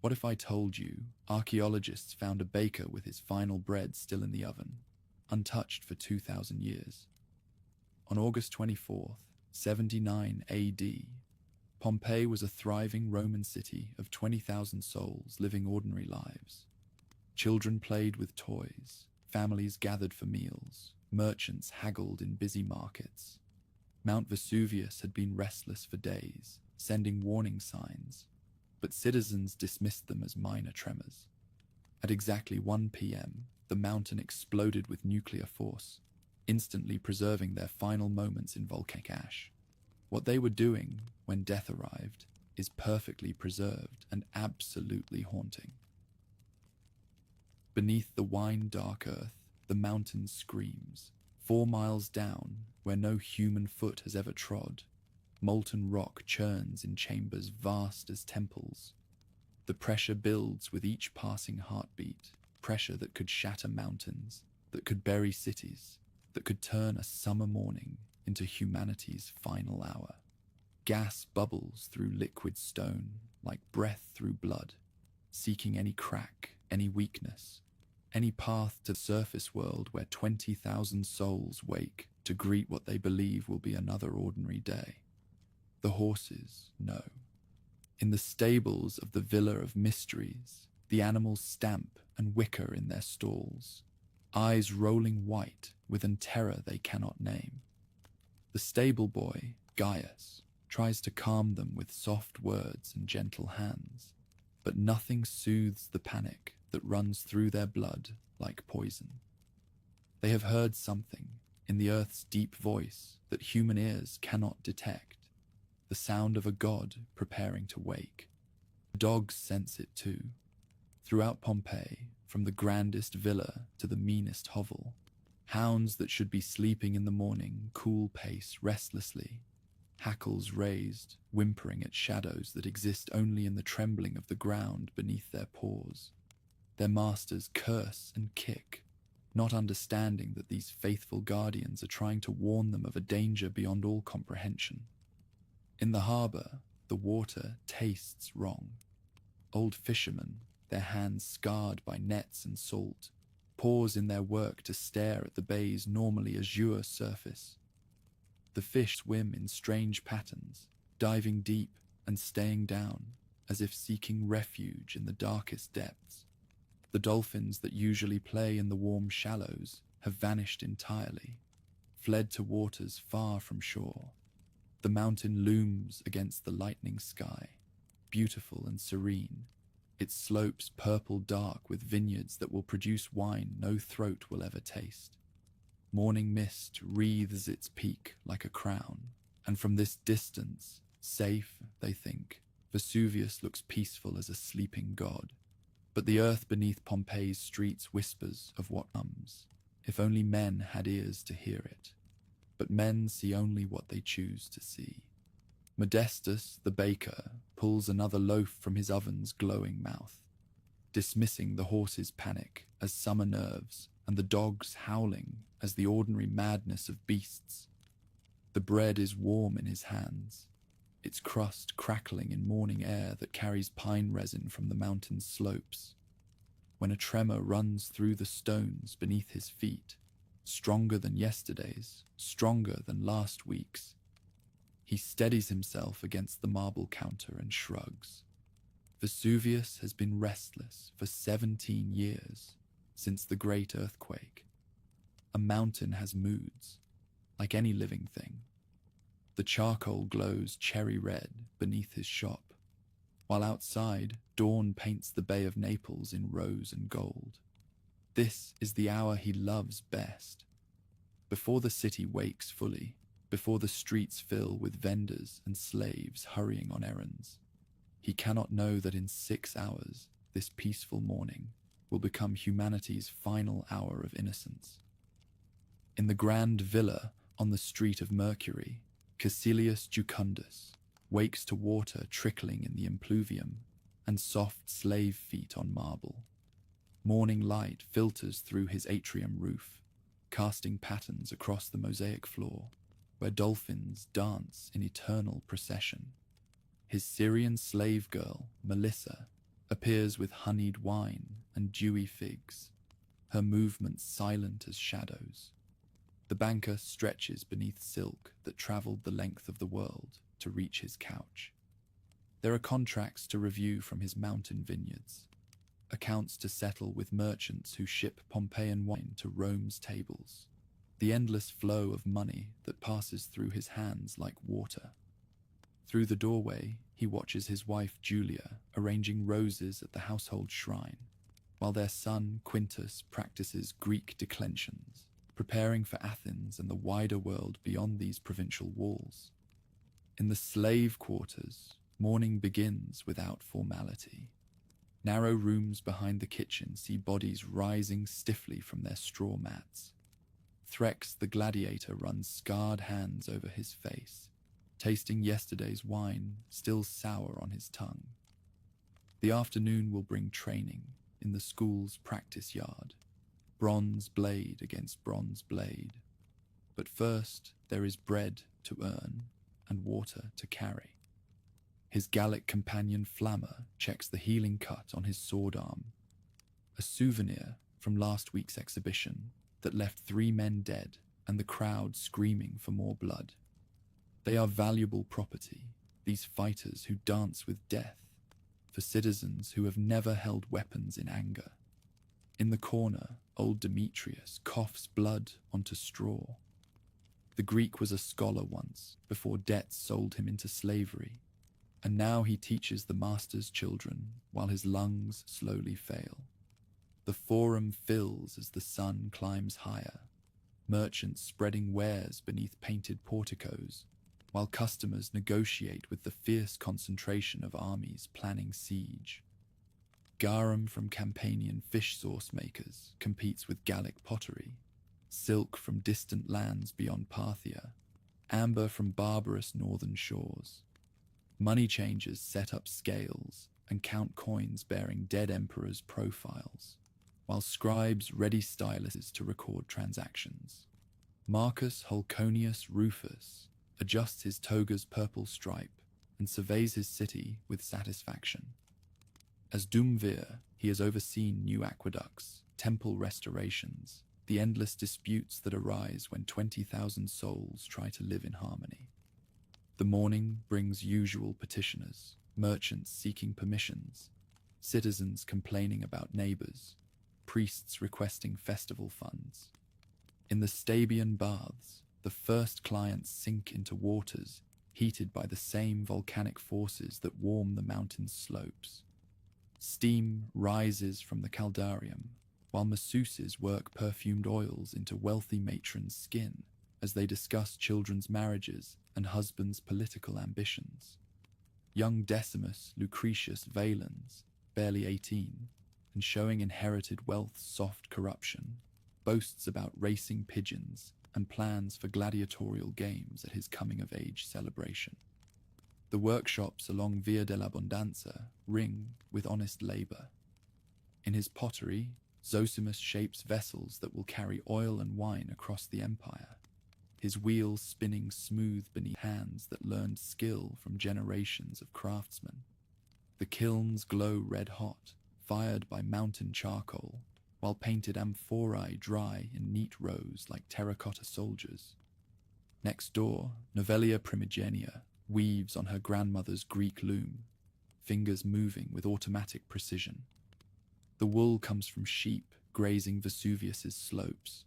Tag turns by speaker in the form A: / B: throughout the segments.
A: What if I told you archaeologists found a baker with his final bread still in the oven, untouched for 2,000 years? On August 24th, 79 AD, Pompeii was a thriving Roman city of 20,000 souls living ordinary lives. Children played with toys, families gathered for meals, merchants haggled in busy markets. Mount Vesuvius had been restless for days, sending warning signs, but citizens dismissed them as minor tremors. At exactly 1 p.m., the mountain exploded with nuclear force, instantly preserving their final moments in volcanic ash. What they were doing when death arrived is perfectly preserved and absolutely haunting. Beneath the wine-dark earth, the mountain screams. 4 miles down, where no human foot has ever trod, molten rock churns in chambers vast as temples. The pressure builds with each passing heartbeat, pressure that could shatter mountains, that could bury cities, that could turn a summer morning into humanity's final hour. Gas bubbles through liquid stone like breath through blood, seeking any crack, any weakness, any path to the surface world where 20,000 souls wake to greet what they believe will be another ordinary day. The horses know. In the stables of the Villa of Mysteries, the animals stamp and whicker in their stalls, eyes rolling white with a terror they cannot name. The stable boy, Gaius, tries to calm them with soft words and gentle hands, but nothing soothes the panic that runs through their blood like poison. They have heard something in the earth's deep voice that human ears cannot detect, the sound of a god preparing to wake. The dogs sense it too. Throughout Pompeii, from the grandest villa to the meanest hovel, hounds that should be sleeping in the morning cool pace restlessly, hackles raised, whimpering at shadows that exist only in the trembling of the ground beneath their paws. Their masters curse and kick, not understanding that these faithful guardians are trying to warn them of a danger beyond all comprehension. In the harbour, the water tastes wrong. Old fishermen, their hands scarred by nets and salt, pause in their work to stare at the bay's normally azure surface. The fish swim in strange patterns, diving deep and staying down, as if seeking refuge in the darkest depths. The dolphins that usually play in the warm shallows have vanished entirely, fled to waters far from shore. The mountain looms against the lightning sky, beautiful and serene, its slopes purple dark with vineyards that will produce wine no throat will ever taste. Morning mist wreathes its peak like a crown, and from this distance, safe, they think, Vesuvius looks peaceful as a sleeping god. But the earth beneath Pompeii's streets whispers of what comes, if only men had ears to hear it. But men see only what they choose to see. Modestus, the baker, pulls another loaf from his oven's glowing mouth, dismissing the horses' panic as summer nerves and the dogs howling as the ordinary madness of beasts. The bread is warm in his hands, its crust crackling in morning air that carries pine resin from the mountain's slopes. When a tremor runs through the stones beneath his feet, stronger than yesterday's, stronger than last week's, he steadies himself against the marble counter and shrugs. Vesuvius has been restless for 17 years, since the great earthquake. A mountain has moods, like any living thing. The charcoal glows cherry red beneath his shop, while outside, dawn paints the Bay of Naples in rose and gold. This is the hour he loves best. Before the city wakes fully, before the streets fill with vendors and slaves hurrying on errands, he cannot know that in 6 hours, this peaceful morning will become humanity's final hour of innocence. In the grand villa on the street of Mercury, Caecilius Jucundus wakes to water trickling in the impluvium and soft slave feet on marble. Morning light filters through his atrium roof, casting patterns across the mosaic floor, where dolphins dance in eternal procession. His Syrian slave girl, Melissa, appears with honeyed wine and dewy figs, her movements silent as shadows. The banker stretches beneath silk that travelled the length of the world to reach his couch. There are contracts to review from his mountain vineyards, accounts to settle with merchants who ship Pompeian wine to Rome's tables, the endless flow of money that passes through his hands like water. Through the doorway, he watches his wife Julia arranging roses at the household shrine, while their son Quintus practices Greek declensions, preparing for Athens and the wider world beyond these provincial walls. In the slave quarters, morning begins without formality. Narrow rooms behind the kitchen see bodies rising stiffly from their straw mats. Threx the gladiator runs scarred hands over his face, tasting yesterday's wine still sour on his tongue. The afternoon will bring training in the school's practice yard, bronze blade against bronze blade. But first there is bread to earn and water to carry. His Gallic companion Flammer checks the healing cut on his sword arm, a souvenir from last week's exhibition that left 3 men dead and the crowd screaming for more blood. They are valuable property, these fighters who dance with death, for citizens who have never held weapons in anger. In the corner, old Demetrius coughs blood onto straw. The Greek was a scholar once, before debts sold him into slavery, and now he teaches the master's children while his lungs slowly fail. The forum fills as the sun climbs higher, merchants spreading wares beneath painted porticos, while customers negotiate with the fierce concentration of armies planning siege. Garum from Campanian fish sauce makers competes with Gallic pottery, silk from distant lands beyond Parthia, amber from barbarous northern shores. Money changers set up scales and count coins bearing dead emperors' profiles, while scribes ready styluses to record transactions. Marcus Hulconius Rufus adjusts his toga's purple stripe and surveys his city with satisfaction. As Duumvir, he has overseen new aqueducts, temple restorations, the endless disputes that arise when 20,000 souls try to live in harmony. The morning brings usual petitioners, merchants seeking permissions, citizens complaining about neighbors, priests requesting festival funds. In the Stabian baths, the first clients sink into waters heated by the same volcanic forces that warm the mountain's slopes. Steam rises from the caldarium, while masseuses work perfumed oils into wealthy matrons' skin as they discuss children's marriages and husbands' political ambitions. Young Decimus Lucretius Valens, barely 18, and showing inherited wealth's soft corruption, boasts about racing pigeons and plans for gladiatorial games at his coming-of-age celebration. The workshops along Via dell'Abbondanza ring with honest labour. In his pottery, Zosimus shapes vessels that will carry oil and wine across the empire, his wheels spinning smooth beneath hands that learned skill from generations of craftsmen. The kilns glow red-hot, fired by mountain charcoal, while painted amphorae dry in neat rows like terracotta soldiers. Next door, Novellia Primigenia weaves on her grandmother's Greek loom, fingers moving with automatic precision. The wool comes from sheep grazing Vesuvius's slopes,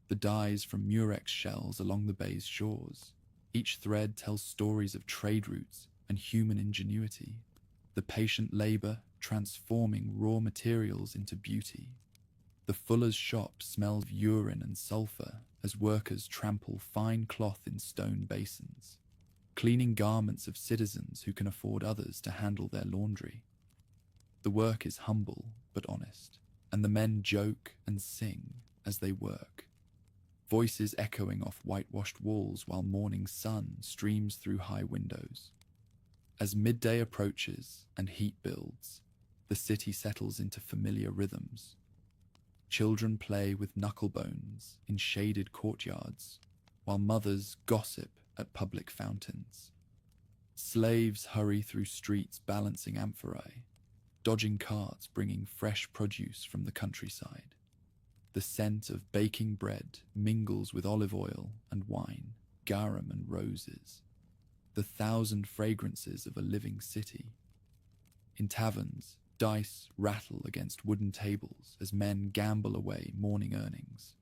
A: the dyes from murex shells along the bay's shores. Each thread tells stories of trade routes and human ingenuity, the patient labor transforming raw materials into beauty. The fuller's shop smells of urine and sulfur as workers trample fine cloth in stone basins, cleaning garments of citizens who can afford others to handle their laundry. The work is humble but honest, and the men joke and sing as they work, voices echoing off whitewashed walls while morning sun streams through high windows. As midday approaches and heat builds, the city settles into familiar rhythms. Children play with knucklebones in shaded courtyards, while mothers gossip at public fountains. Slaves hurry through streets balancing amphorae, dodging carts bringing fresh produce from the countryside. The scent of baking bread mingles with olive oil and wine, garum and roses, the thousand fragrances of a living city. In taverns, dice rattle against wooden tables as men gamble away morning earnings.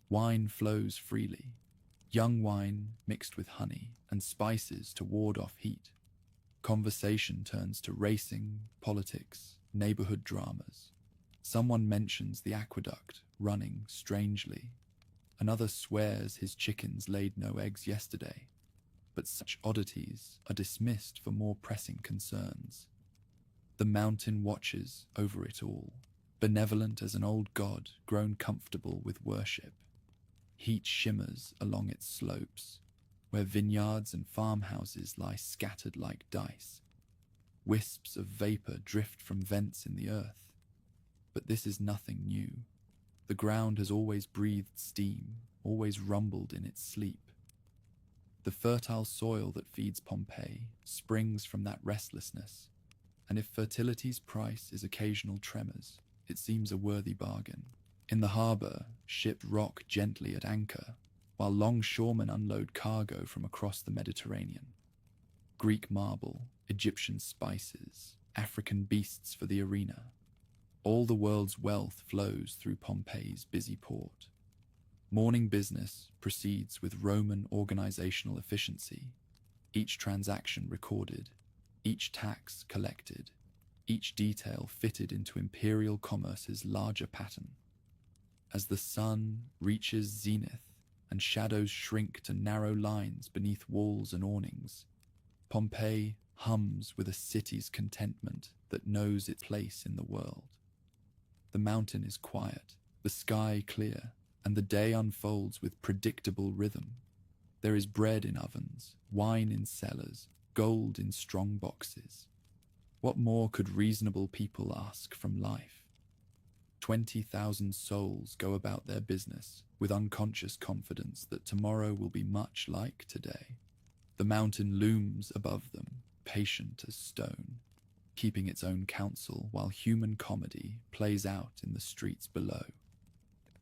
A: Wine flows freely, young wine mixed with honey and spices to ward off heat. Conversation turns to racing, politics, neighborhood dramas. Someone mentions the aqueduct running strangely. Another swears his chickens laid no eggs yesterday. But such oddities are dismissed for more pressing concerns. The mountain watches over it all, benevolent as an old god grown comfortable with worship. Heat shimmers along its slopes, where vineyards and farmhouses lie scattered like dice. Wisps of vapor drift from vents in the earth. But this is nothing new. The ground has always breathed steam, always rumbled in its sleep. The fertile soil that feeds Pompeii springs from that restlessness, and if fertility's price is occasional tremors, it seems a worthy bargain. In the harbour, ships rock gently at anchor, while longshoremen unload cargo from across the Mediterranean. Greek marble, Egyptian spices, African beasts for the arena. All the world's wealth flows through Pompeii's busy port. Morning business proceeds with Roman organizational efficiency, each transaction recorded, each tax collected, each detail fitted into imperial commerce's larger pattern. As the sun reaches zenith and shadows shrink to narrow lines beneath walls and awnings, Pompeii hums with a city's contentment that knows its place in the world. The mountain is quiet, the sky clear, and the day unfolds with predictable rhythm. There is bread in ovens, wine in cellars, gold in strong boxes. What more could reasonable people ask from life? 20,000 souls go about their business with unconscious confidence that tomorrow will be much like today. The mountain looms above them, patient as stone, keeping its own counsel while human comedy plays out in the streets below.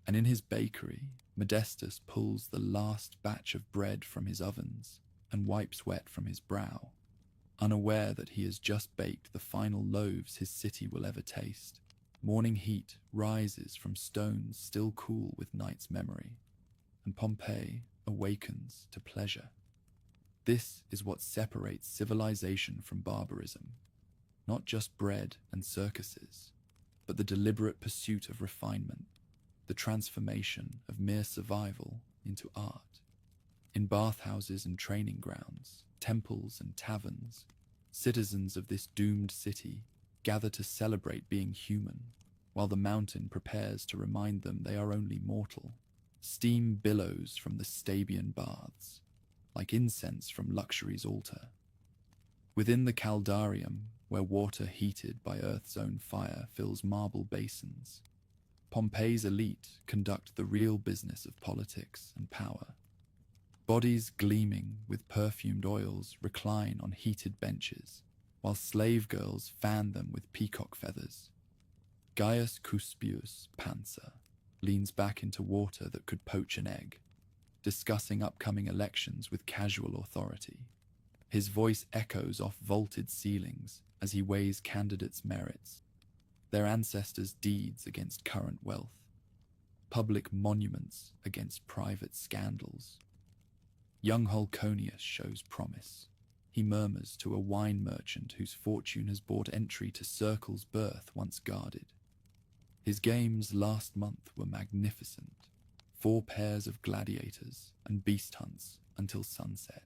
A: And in his bakery, Modestus pulls the last batch of bread from his ovens and wipes wet from his brow, unaware that he has just baked the final loaves his city will ever taste. Morning heat rises from stones still cool with night's memory, and Pompeii awakens to pleasure. This is what separates civilization from barbarism. Not just bread and circuses, but the deliberate pursuit of refinement, the transformation of mere survival into art. In bathhouses and training grounds, temples and taverns, citizens of this doomed city gather to celebrate being human, while the mountain prepares to remind them they are only mortal. Steam billows from the Stabian baths, like incense from luxury's altar. Within the caldarium, where water heated by Earth's own fire fills marble basins, Pompeii's elite conduct the real business of politics and power. Bodies gleaming with perfumed oils recline on heated benches, while slave girls fan them with peacock feathers. Gaius Cuspius Pansa leans back into water that could poach an egg, discussing upcoming elections with casual authority. His voice echoes off vaulted ceilings as he weighs candidates' merits, their ancestors' deeds against current wealth, public monuments against private scandals. Young Holconius shows promise. He murmurs to a wine merchant whose fortune has bought entry to circles birth once guarded. His games last month were magnificent. 4 pairs of gladiators and beast hunts until sunset.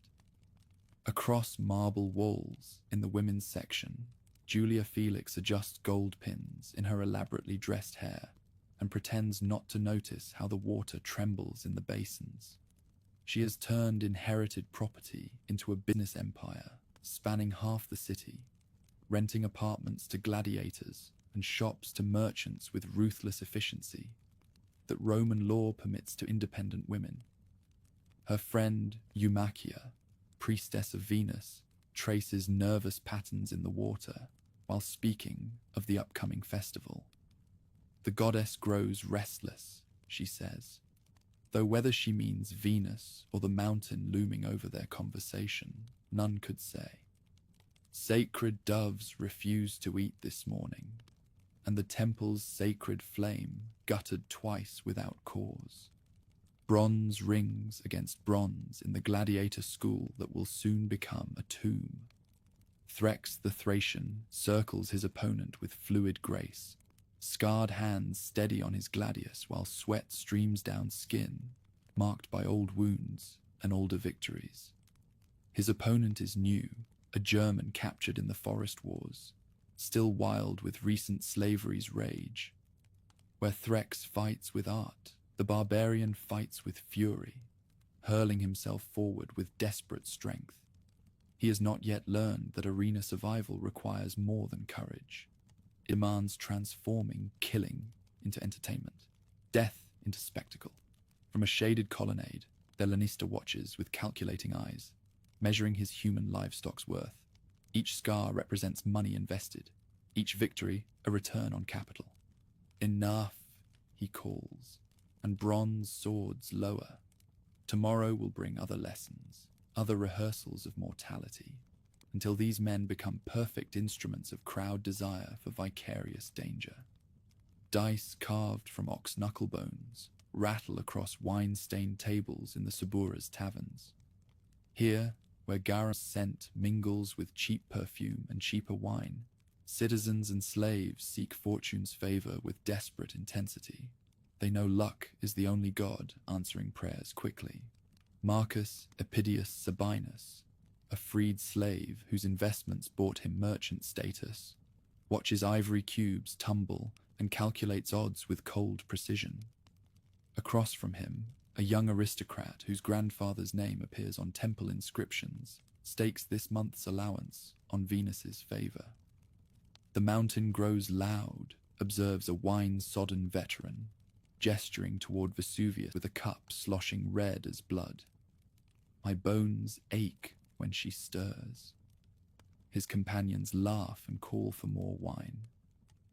A: Across marble walls in the women's section, Julia Felix adjusts gold pins in her elaborately dressed hair and pretends not to notice how the water trembles in the basins. She has turned inherited property into a business empire spanning half the city, renting apartments to gladiators and shops to merchants with ruthless efficiency that Roman law permits to independent women. Her friend Eumachia, priestess of Venus, traces nervous patterns in the water, while speaking of the upcoming festival. The goddess grows restless, she says, though whether she means Venus or the mountain looming over their conversation, none could say. Sacred doves refused to eat this morning, and the temple's sacred flame guttered twice without cause. Bronze rings against bronze in the gladiator school that will soon become a tomb. Threx the Thracian circles his opponent with fluid grace, scarred hands steady on his gladius while sweat streams down skin, marked by old wounds and older victories. His opponent is new, a German captured in the forest wars, still wild with recent slavery's rage. Where Threx fights with art, the barbarian fights with fury, hurling himself forward with desperate strength. He has not yet learned that arena survival requires more than courage. It demands transforming killing into entertainment, death into spectacle. From a shaded colonnade, the Lanista watches with calculating eyes, measuring his human livestock's worth. Each scar represents money invested, each victory a return on capital. Enough, he calls, and bronze swords lower. Tomorrow will bring other lessons, other rehearsals of mortality, until these men become perfect instruments of crowd desire for vicarious danger. Dice carved from ox knuckle bones rattle across wine-stained tables in the Subura's taverns. Here, where garum scent mingles with cheap perfume and cheaper wine, citizens and slaves seek fortune's favor with desperate intensity. They know luck is the only god answering prayers quickly. Marcus Epidius Sabinus, a freed slave whose investments bought him merchant status, watches ivory cubes tumble and calculates odds with cold precision. Across from him, a young aristocrat whose grandfather's name appears on temple inscriptions stakes this month's allowance on Venus's favor. The mountain grows loud, observes a wine-sodden veteran, gesturing toward Vesuvius with a cup sloshing red as blood. My bones ache when she stirs. His companions laugh and call for more wine.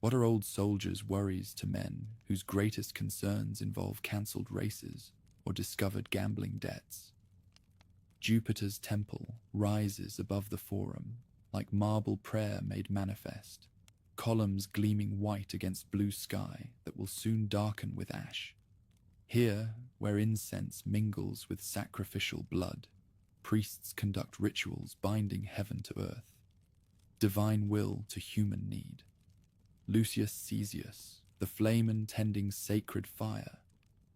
A: What are old soldiers' worries to men whose greatest concerns involve cancelled races or discovered gambling debts? Jupiter's temple rises above the forum, like marble prayer made manifest, columns gleaming white against blue sky that will soon darken with ash. Here, where incense mingles with sacrificial blood, priests conduct rituals binding heaven to earth, divine will to human need. Lucius Caesius, the flamen tending sacred fire,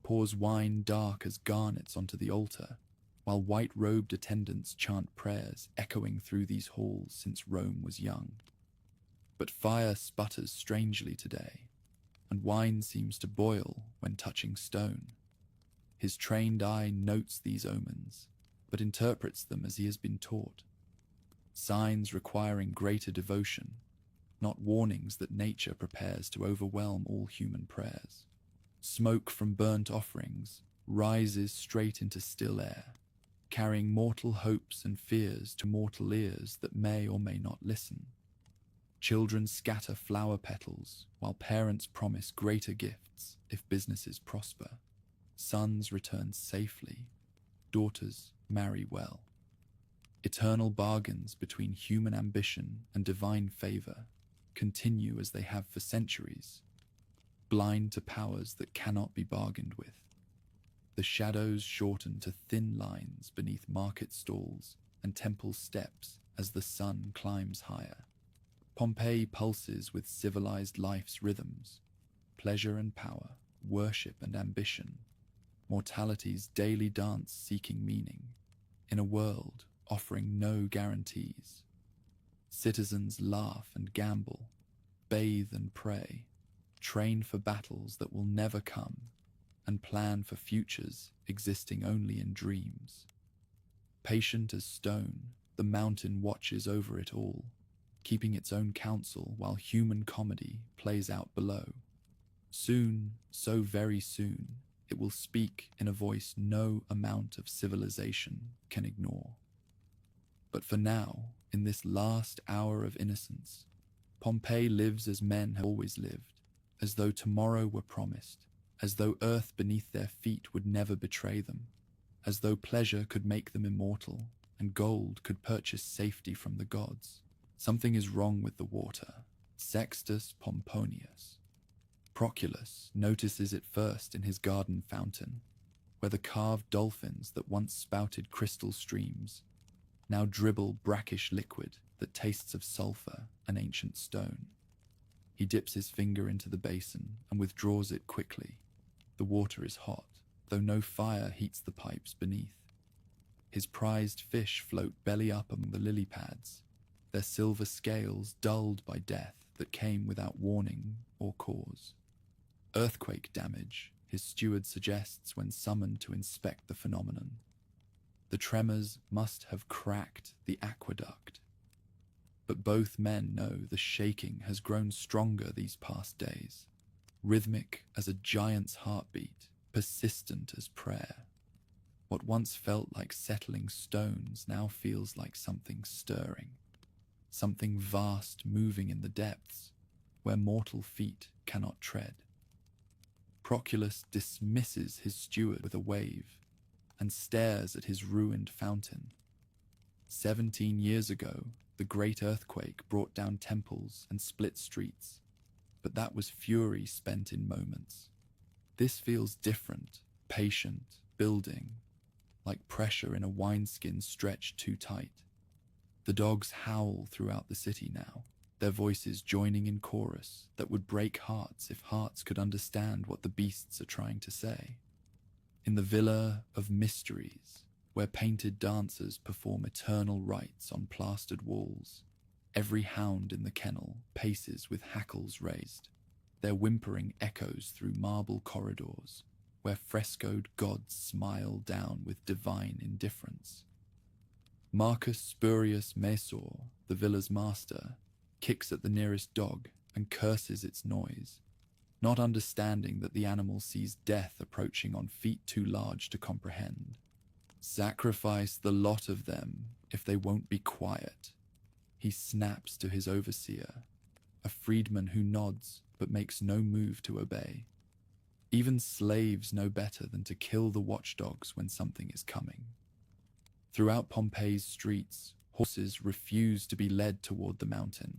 A: pours wine dark as garnets onto the altar, while white-robed attendants chant prayers echoing through these halls since Rome was young. But fire sputters strangely today, and wine seems to boil when touching stone. His trained eye notes these omens, but interprets them as he has been taught. Signs requiring greater devotion, not warnings that nature prepares to overwhelm all human prayers. Smoke from burnt offerings rises straight into still air, carrying mortal hopes and fears to mortal ears that may or may not listen. Children scatter flower petals, while parents promise greater gifts if businesses prosper. Sons return safely, daughters marry well. Eternal bargains between human ambition and divine favor continue as they have for centuries, blind to powers that cannot be bargained with. The shadows shorten to thin lines beneath market stalls and temple steps as the sun climbs higher. Pompeii pulses with civilized life's rhythms, pleasure and power, worship and ambition, mortality's daily dance seeking meaning, in a world offering no guarantees. Citizens laugh and gamble, bathe and pray, train for battles that will never come, and plan for futures existing only in dreams. Patient as stone, the mountain watches over it all, keeping its own counsel while human comedy plays out below. Soon, so very soon, it will speak in a voice no amount of civilization can ignore. But for now, in this last hour of innocence, Pompeii lives as men have always lived, as though tomorrow were promised, as though earth beneath their feet would never betray them, as though pleasure could make them immortal, and gold could purchase safety from the gods. Something is wrong with the water. Sextus Pomponius. Proculus notices it first in his garden fountain, where the carved dolphins that once spouted crystal streams now dribble brackish liquid that tastes of sulfur and ancient stone. He dips his finger into the basin and withdraws it quickly. The water is hot, though no fire heats the pipes beneath. His prized fish float belly up among the lily pads, their silver scales dulled by death that came without warning or cause. Earthquake damage, his steward suggests when summoned to inspect the phenomenon. The tremors must have cracked the aqueduct. But both men know the shaking has grown stronger these past days, rhythmic as a giant's heartbeat, persistent as prayer. What once felt like settling stones now feels like something stirring, something vast moving in the depths where mortal feet cannot tread. Proculus dismisses his steward with a wave and stares at his ruined fountain. 17 years ago, the great earthquake brought down temples and split streets, but that was fury spent in moments. This feels different, patient, building, like pressure in a wineskin stretched too tight. The dogs howl throughout the city now, their voices joining in chorus that would break hearts if hearts could understand what the beasts are trying to say. In the Villa of Mysteries, where painted dancers perform eternal rites on plastered walls, every hound in the kennel paces with hackles raised, their whimpering echoes through marble corridors, where frescoed gods smile down with divine indifference. Marcus Spurius Mesor, the villa's master, kicks at the nearest dog and curses its noise, not understanding that the animal sees death approaching on feet too large to comprehend. Sacrifice the lot of them if they won't be quiet, he snaps to his overseer, a freedman who nods but makes no move to obey. Even slaves know better than to kill the watchdogs when something is coming. Throughout Pompeii's streets, horses refuse to be led toward the mountain.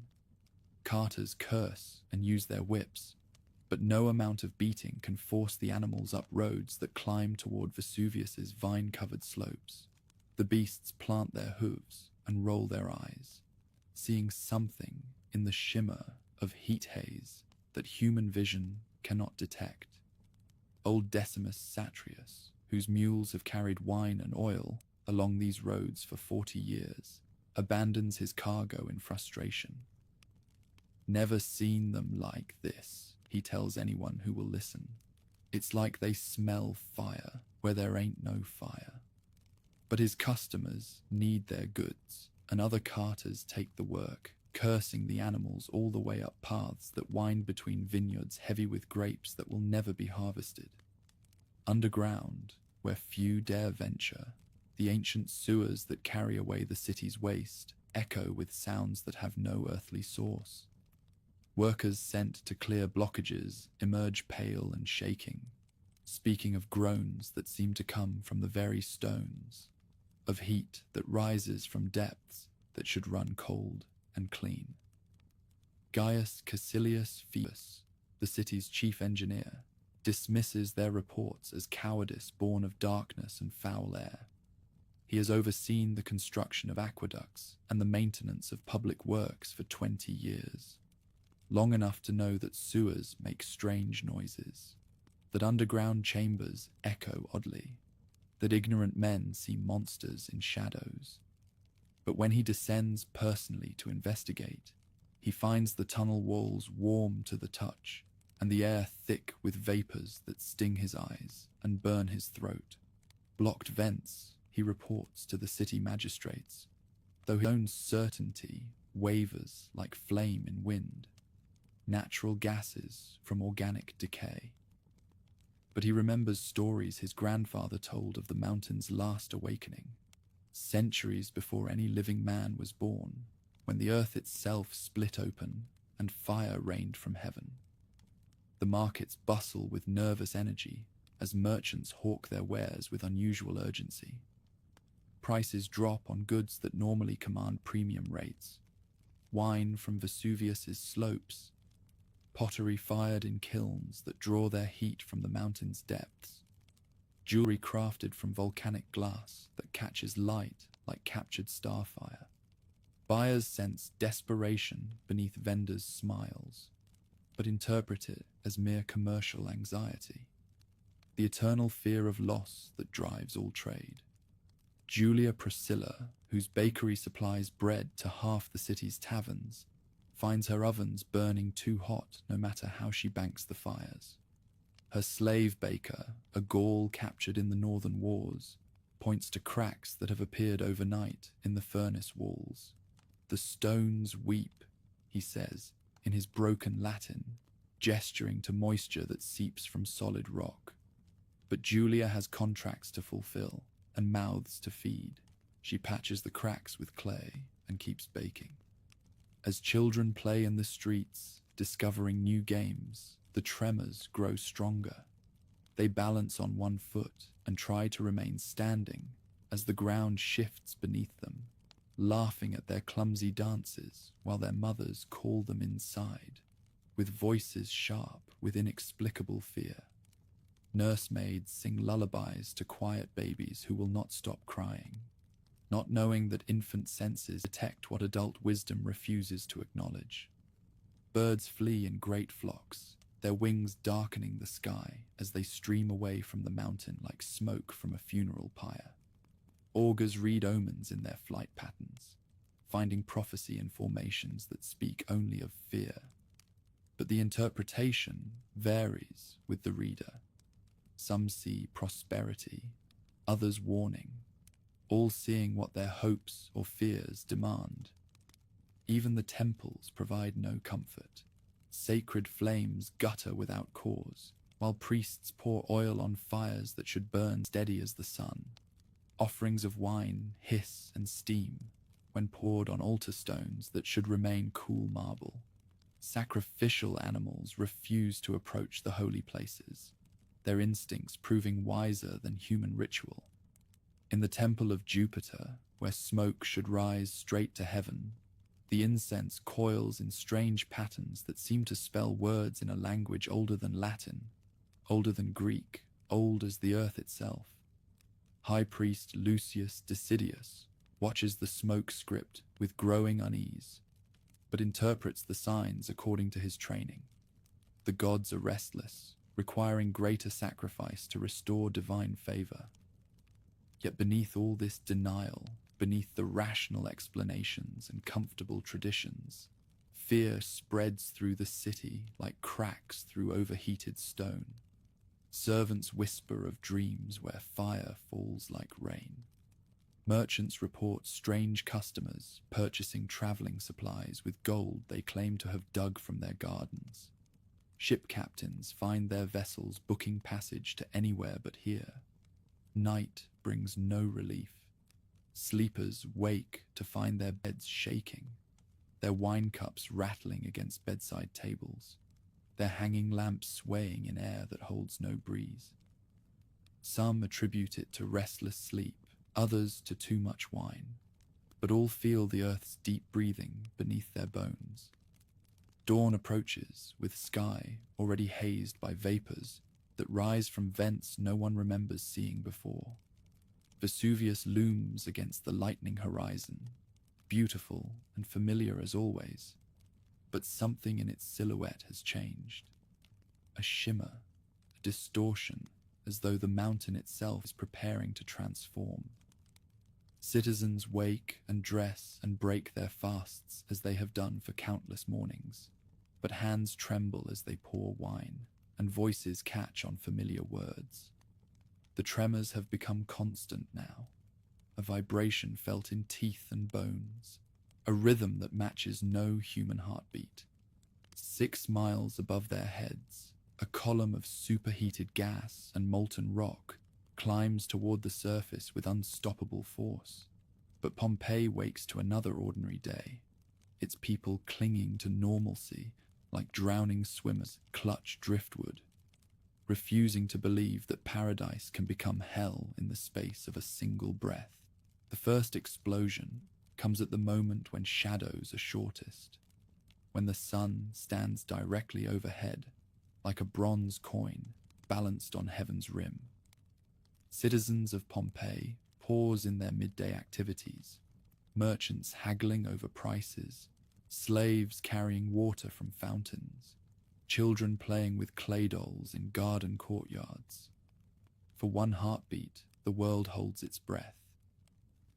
A: Carters curse and use their whips, but no amount of beating can force the animals up roads that climb toward Vesuvius's vine-covered slopes. The beasts plant their hooves and roll their eyes, seeing something in the shimmer of heat haze that human vision cannot detect. Old Decimus Satrius, whose mules have carried wine and oil along these roads for 40 years, abandons his cargo in frustration. Never seen them like this, he tells anyone who will listen. It's like they smell fire where there ain't no fire. But his customers need their goods, and other carters take the work, cursing the animals all the way up paths that wind between vineyards heavy with grapes that will never be harvested. Underground, where few dare venture, the ancient sewers that carry away the city's waste echo with sounds that have no earthly source. Workers sent to clear blockages emerge pale and shaking, speaking of groans that seem to come from the very stones, of heat that rises from depths that should run cold and clean. Gaius Caecilius Phoebus, the city's chief engineer, dismisses their reports as cowardice born of darkness and foul air. He has overseen the construction of aqueducts and the maintenance of public works for 20 years, long enough to know that sewers make strange noises, that underground chambers echo oddly, that ignorant men see monsters in shadows. But when he descends personally to investigate, he finds the tunnel walls warm to the touch and the air thick with vapors that sting his eyes and burn his throat. Blocked vents, he reports to the city magistrates, though his own certainty wavers like flame in wind, natural gases from organic decay. But he remembers stories his grandfather told of the mountain's last awakening, centuries before any living man was born, when the earth itself split open and fire rained from heaven. The markets bustle with nervous energy as merchants hawk their wares with unusual urgency. Prices drop on goods that normally command premium rates. Wine from Vesuvius's slopes, pottery fired in kilns that draw their heat from the mountain's depths, jewelry crafted from volcanic glass that catches light like captured starfire. Buyers sense desperation beneath vendors' smiles, but interpret it as mere commercial anxiety, the eternal fear of loss that drives all trade. Julia Priscilla, whose bakery supplies bread to half the city's taverns, finds her ovens burning too hot no matter how she banks the fires. Her slave baker, a Gaul captured in the Northern Wars, points to cracks that have appeared overnight in the furnace walls. "The stones weep," he says, in his broken Latin, gesturing to moisture that seeps from solid rock. But Julia has contracts to fulfill and mouths to feed. She patches the cracks with clay and keeps baking. As children play in the streets, discovering new games, the tremors grow stronger. They balance on one foot and try to remain standing as the ground shifts beneath them, laughing at their clumsy dances while their mothers call them inside, with voices sharp with inexplicable fear. Nursemaids sing lullabies to quiet babies who will not stop crying, not knowing that infant senses detect what adult wisdom refuses to acknowledge. Birds flee in great flocks, their wings darkening the sky as they stream away from the mountain like smoke from a funeral pyre. Augurs read omens in their flight patterns, finding prophecy in formations that speak only of fear. But the interpretation varies with the reader. Some see prosperity, others warning, all seeing what their hopes or fears demand. Even the temples provide no comfort. Sacred flames gutter without cause, while priests pour oil on fires that should burn steady as the sun. Offerings of wine hiss and steam when poured on altar stones that should remain cool marble. Sacrificial animals refuse to approach the holy places, their instincts proving wiser than human ritual. In the temple of Jupiter, where smoke should rise straight to heaven, the incense coils in strange patterns that seem to spell words in a language older than Latin, older than Greek, old as the earth itself. High priest Lucius Decidius watches the smoke script with growing unease, but interprets the signs according to his training. The gods are restless, requiring greater sacrifice to restore divine favor. Yet beneath all this denial, beneath the rational explanations and comfortable traditions, fear spreads through the city like cracks through overheated stone. Servants whisper of dreams where fire falls like rain. Merchants report strange customers purchasing traveling supplies with gold they claim to have dug from their gardens. Ship captains find their vessels booking passage to anywhere but here. Night brings no relief. Sleepers wake to find their beds shaking, their wine cups rattling against bedside tables, their hanging lamps swaying in air that holds no breeze. Some attribute it to restless sleep, others to too much wine, but all feel the earth's deep breathing beneath their bones. Dawn approaches with sky already hazed by vapors that rise from vents no one remembers seeing before. Vesuvius looms against the lightning horizon, beautiful and familiar as always, but something in its silhouette has changed. A shimmer, a distortion, as though the mountain itself is preparing to transform. Citizens wake and dress and break their fasts as they have done for countless mornings, but hands tremble as they pour wine, and voices catch on familiar words. The tremors have become constant now, a vibration felt in teeth and bones, a rhythm that matches no human heartbeat. 6 miles above their heads, a column of superheated gas and molten rock climbs toward the surface with unstoppable force. But Pompeii wakes to another ordinary day. its people clinging to normalcy like drowning swimmers clutch driftwood, refusing to believe that paradise can become hell in the space of a single breath. The first explosion comes at the moment when shadows are shortest, when the sun stands directly overhead, like a bronze coin balanced on heaven's rim. Citizens of Pompeii pause in their midday activities, merchants haggling over prices, slaves carrying water from fountains, children playing with clay dolls in garden courtyards. For one heartbeat, the world holds its breath.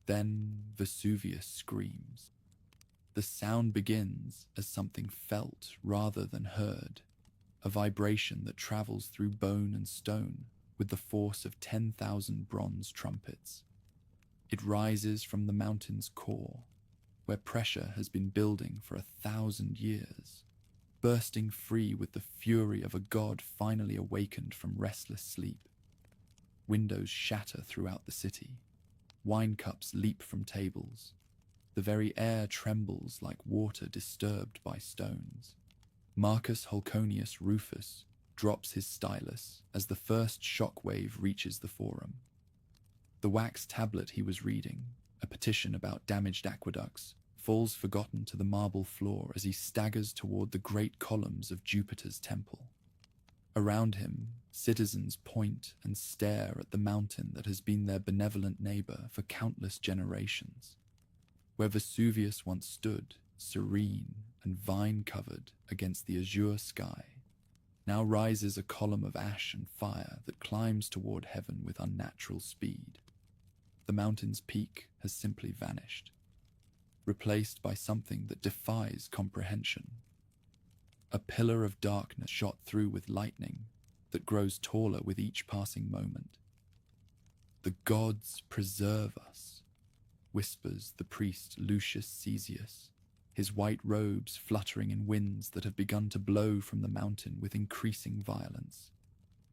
A: Then Vesuvius screams. The sound begins as something felt rather than heard, a vibration that travels through bone and stone with the force of 10,000 bronze trumpets. It rises from the mountain's core, where pressure has been building for 1,000 years, bursting free with the fury of a god finally awakened from restless sleep. Windows shatter throughout the city. Wine cups leap from tables. The very air trembles like water disturbed by stones. Marcus Holconius Rufus drops his stylus as the first shockwave reaches the forum. The wax tablet he was reading, a petition about damaged aqueducts, falls forgotten to the marble floor as he staggers toward the great columns of Jupiter's temple. Around him, citizens point and stare at the mountain that has been their benevolent neighbor for countless generations. Where Vesuvius once stood, serene and vine-covered against the azure sky, now rises a column of ash and fire that climbs toward heaven with unnatural speed. The mountain's peak has simply vanished, replaced by something that defies comprehension. A pillar of darkness shot through with lightning that grows taller with each passing moment. "The gods preserve us," whispers the priest Lucius Caesius, his white robes fluttering in winds that have begun to blow from the mountain with increasing violence.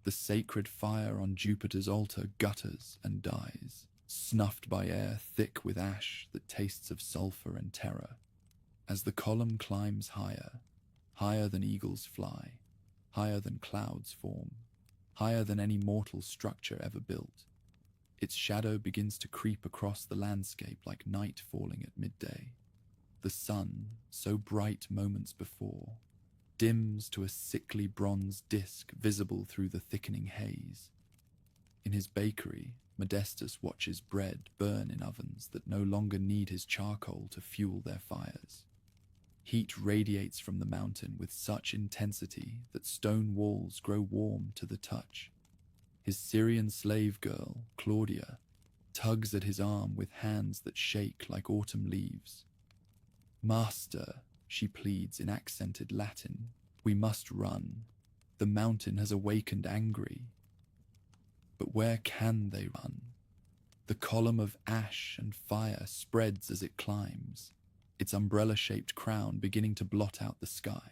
A: The sacred fire on Jupiter's altar gutters and dies, snuffed by air thick with ash that tastes of sulfur and terror. As the column climbs higher, higher than eagles fly, higher than clouds form, higher than any mortal structure ever built, its shadow begins to creep across the landscape like night falling at midday. The sun, so bright moments before, dims to a sickly bronze disk visible through the thickening haze. In his bakery, Modestus watches bread burn in ovens that no longer need his charcoal to fuel their fires. Heat radiates from the mountain with such intensity that stone walls grow warm to the touch. His Syrian slave girl, Claudia, tugs at his arm with hands that shake like autumn leaves. "Master," she pleads in accented Latin, "we must run. The mountain has awakened angry." But where can they run? The column of ash and fire spreads as it climbs, its umbrella-shaped crown beginning to blot out the sky.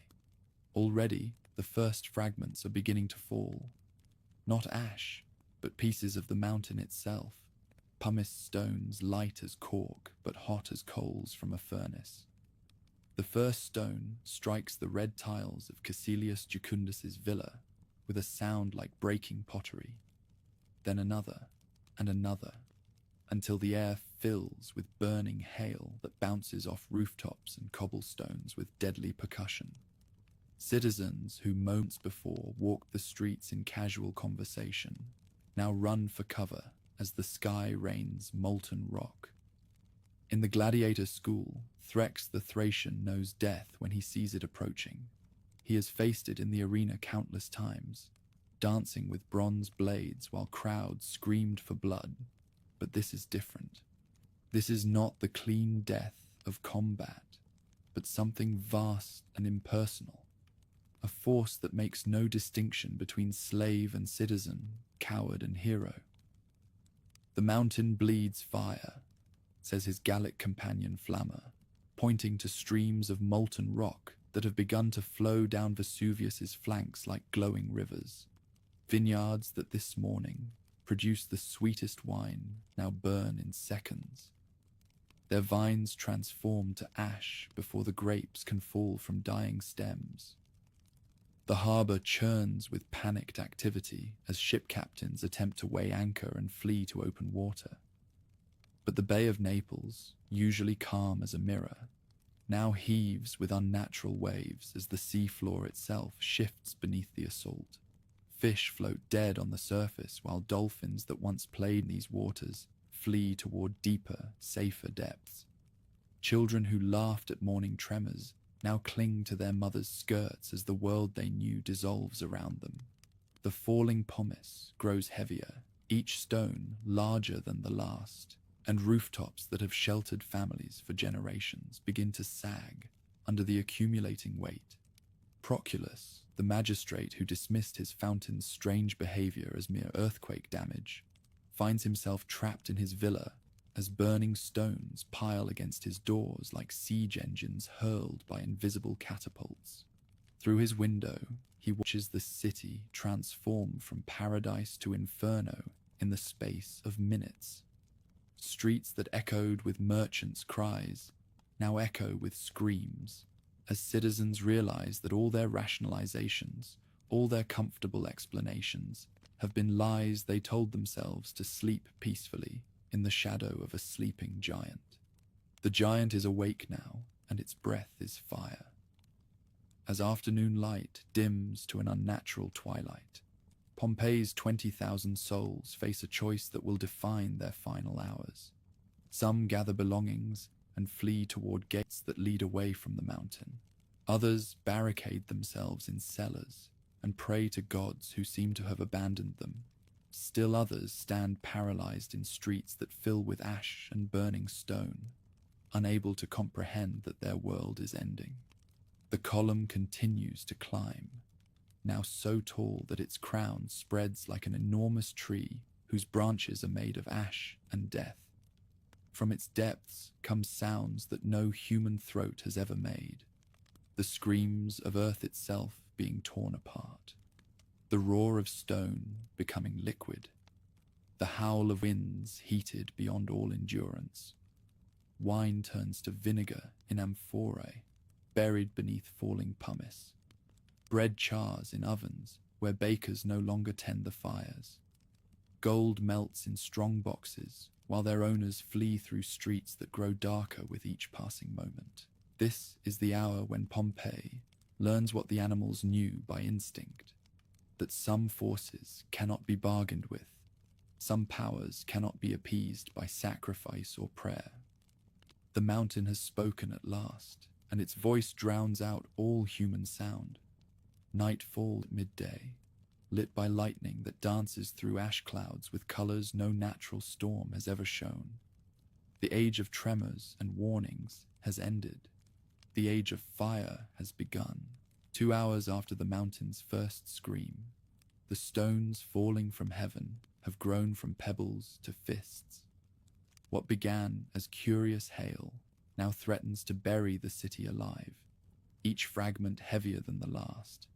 A: Already, the first fragments are beginning to fall. Not ash, but pieces of the mountain itself, pumice stones light as cork but hot as coals from a furnace. The first stone strikes the red tiles of Caecilius Jucundus's villa with a sound like breaking pottery. Then another, and another, until the air fills with burning hail that bounces off rooftops and cobblestones with deadly percussion. Citizens who moments before walked the streets in casual conversation now run for cover as the sky rains molten rock. In the gladiator school, Threx the Thracian knows death when he sees it approaching. He has faced it in the arena countless times, dancing with bronze blades while crowds screamed for blood. But this is different. This is not the clean death of combat, but something vast and impersonal, a force that makes no distinction between slave and citizen, coward and hero. "The mountain bleeds fire," says his Gallic companion Flamma, pointing to streams of molten rock that have begun to flow down Vesuvius's flanks like glowing rivers. Vineyards that this morning produced the sweetest wine now burn in seconds. their vines transform to ash before the grapes can fall from dying stems. The harbour churns with panicked activity as ship captains attempt to weigh anchor and flee to open water. But the Bay of Naples, usually calm as a mirror, now heaves with unnatural waves as the seafloor itself shifts beneath the assault. Fish float dead on the surface while dolphins that once played in these waters flee toward deeper, safer depths. Children who laughed at morning tremors now cling to their mothers' skirts as the world they knew dissolves around them. The falling pomace grows heavier, each stone larger than the last, and rooftops that have sheltered families for generations begin to sag under the accumulating weight. Proculus, the magistrate who dismissed his fountain's strange behavior as mere earthquake damage, finds himself trapped in his villa as burning stones pile against his doors like siege engines hurled by invisible catapults. Through his window, he watches the city transform from paradise to inferno in the space of minutes. Streets that echoed with merchants' cries now echo with screams, as citizens realize that all their rationalizations, all their comfortable explanations, have been lies they told themselves to sleep peacefully in the shadow of a sleeping giant. The giant is awake now, and its breath is fire. As afternoon light dims to an unnatural twilight, Pompeii's 20,000 souls face a choice that will define their final hours. Some gather belongings and flee toward gates that lead away from the mountain. Others barricade themselves in cellars and pray to gods who seem to have abandoned them. Still others stand paralyzed in streets that fill with ash and burning stone, unable to comprehend that their world is ending. The column continues to climb, now so tall that its crown spreads like an enormous tree whose branches are made of ash and death. From its depths come sounds that no human throat has ever made, the screams of earth itself being torn apart, the roar of stone becoming liquid, the howl of winds heated beyond all endurance. Wine turns to vinegar in amphorae, buried beneath falling pumice. Bread chars in ovens where bakers no longer tend the fires. Gold melts in strong boxes while their owners flee through streets that grow darker with each passing moment. This is the hour when Pompeii learns what the animals knew by instinct, that some forces cannot be bargained with, some powers cannot be appeased by sacrifice or prayer. The mountain has spoken at last, and its voice drowns out all human sound. Night falls at midday, lit by lightning that dances through ash clouds with colors no natural storm has ever shown. The age of tremors and warnings has ended. The age of fire has begun. 2 hours after the mountain's first scream, the stones falling from heaven have grown from pebbles to fists. What began as curious hail now threatens to bury the city alive, each fragment heavier than the last,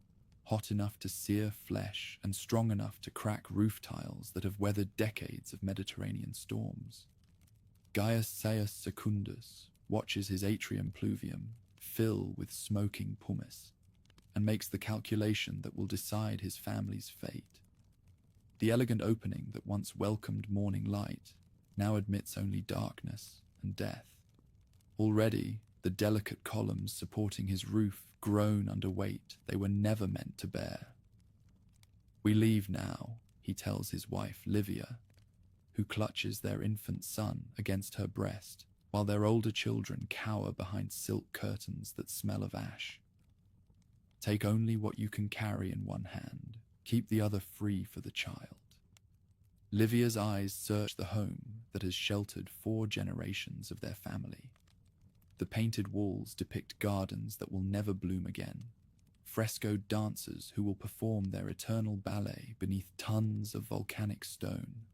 A: hot enough to sear flesh and strong enough to crack roof tiles that have weathered decades of Mediterranean storms. Gaius Seius Secundus watches his atrium pluvium fill with smoking pumice and makes the calculation that will decide his family's fate. The elegant opening that once welcomed morning light now admits only darkness and death. Already, the delicate columns supporting his roof groan under weight they were never meant to bear. "We leave now," he tells his wife Livia, who clutches their infant son against her breast, while their older children cower behind silk curtains that smell of ash. "Take only what you can carry in one hand. Keep the other free for the child." Livia's eyes search the home that has sheltered 4 generations of their family. The painted walls depict gardens that will never bloom again, frescoed dancers who will perform their eternal ballet beneath tons of volcanic stone,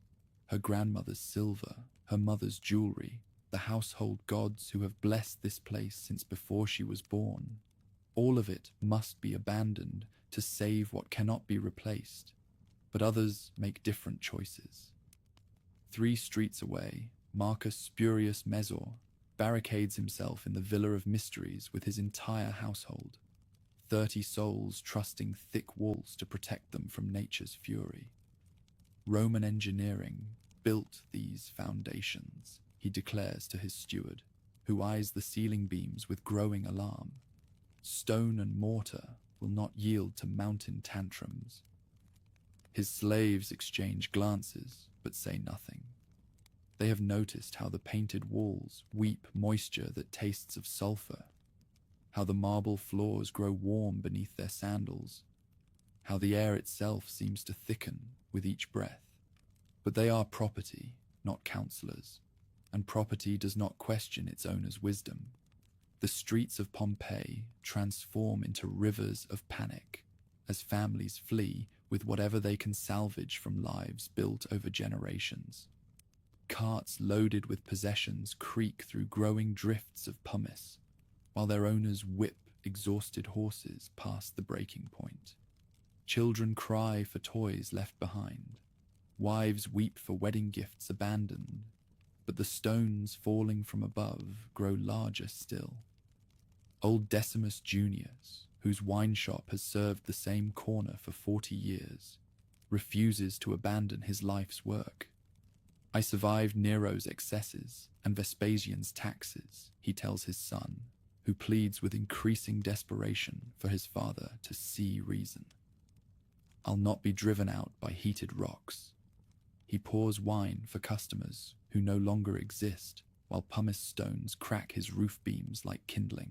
A: her grandmother's silver, her mother's jewelry, the household gods who have blessed this place since before she was born. All of it must be abandoned to save what cannot be replaced, but others make different choices. 3 streets away, Marcus Spurius Mesor, barricades himself in the Villa of Mysteries with his entire household, 30 souls trusting thick walls to protect them from nature's fury. Roman engineering built these foundations, he declares to his steward, who eyes the ceiling beams with growing alarm. Stone and mortar will not yield to mountain tantrums. His slaves exchange glances, but say nothing. They have noticed how the painted walls weep moisture that tastes of sulfur, how the marble floors grow warm beneath their sandals, how the air itself seems to thicken with each breath. But they are property, not counselors, and property does not question its owner's wisdom. The streets of Pompeii transform into rivers of panic as families flee with whatever they can salvage from lives built over generations. Carts loaded with possessions creak through growing drifts of pumice, while their owners whip exhausted horses past the breaking point. Children cry for toys left behind. Wives weep for wedding gifts abandoned, but the stones falling from above grow larger still. Old Decimus Junius, whose wine shop has served the same corner for 40 years, refuses to abandon his life's work. I survived Nero's excesses and Vespasian's taxes, he tells his son, who pleads with increasing desperation for his father to see reason. I'll not be driven out by heated rocks. He pours wine for customers who no longer exist, while pumice stones crack his roof beams like kindling.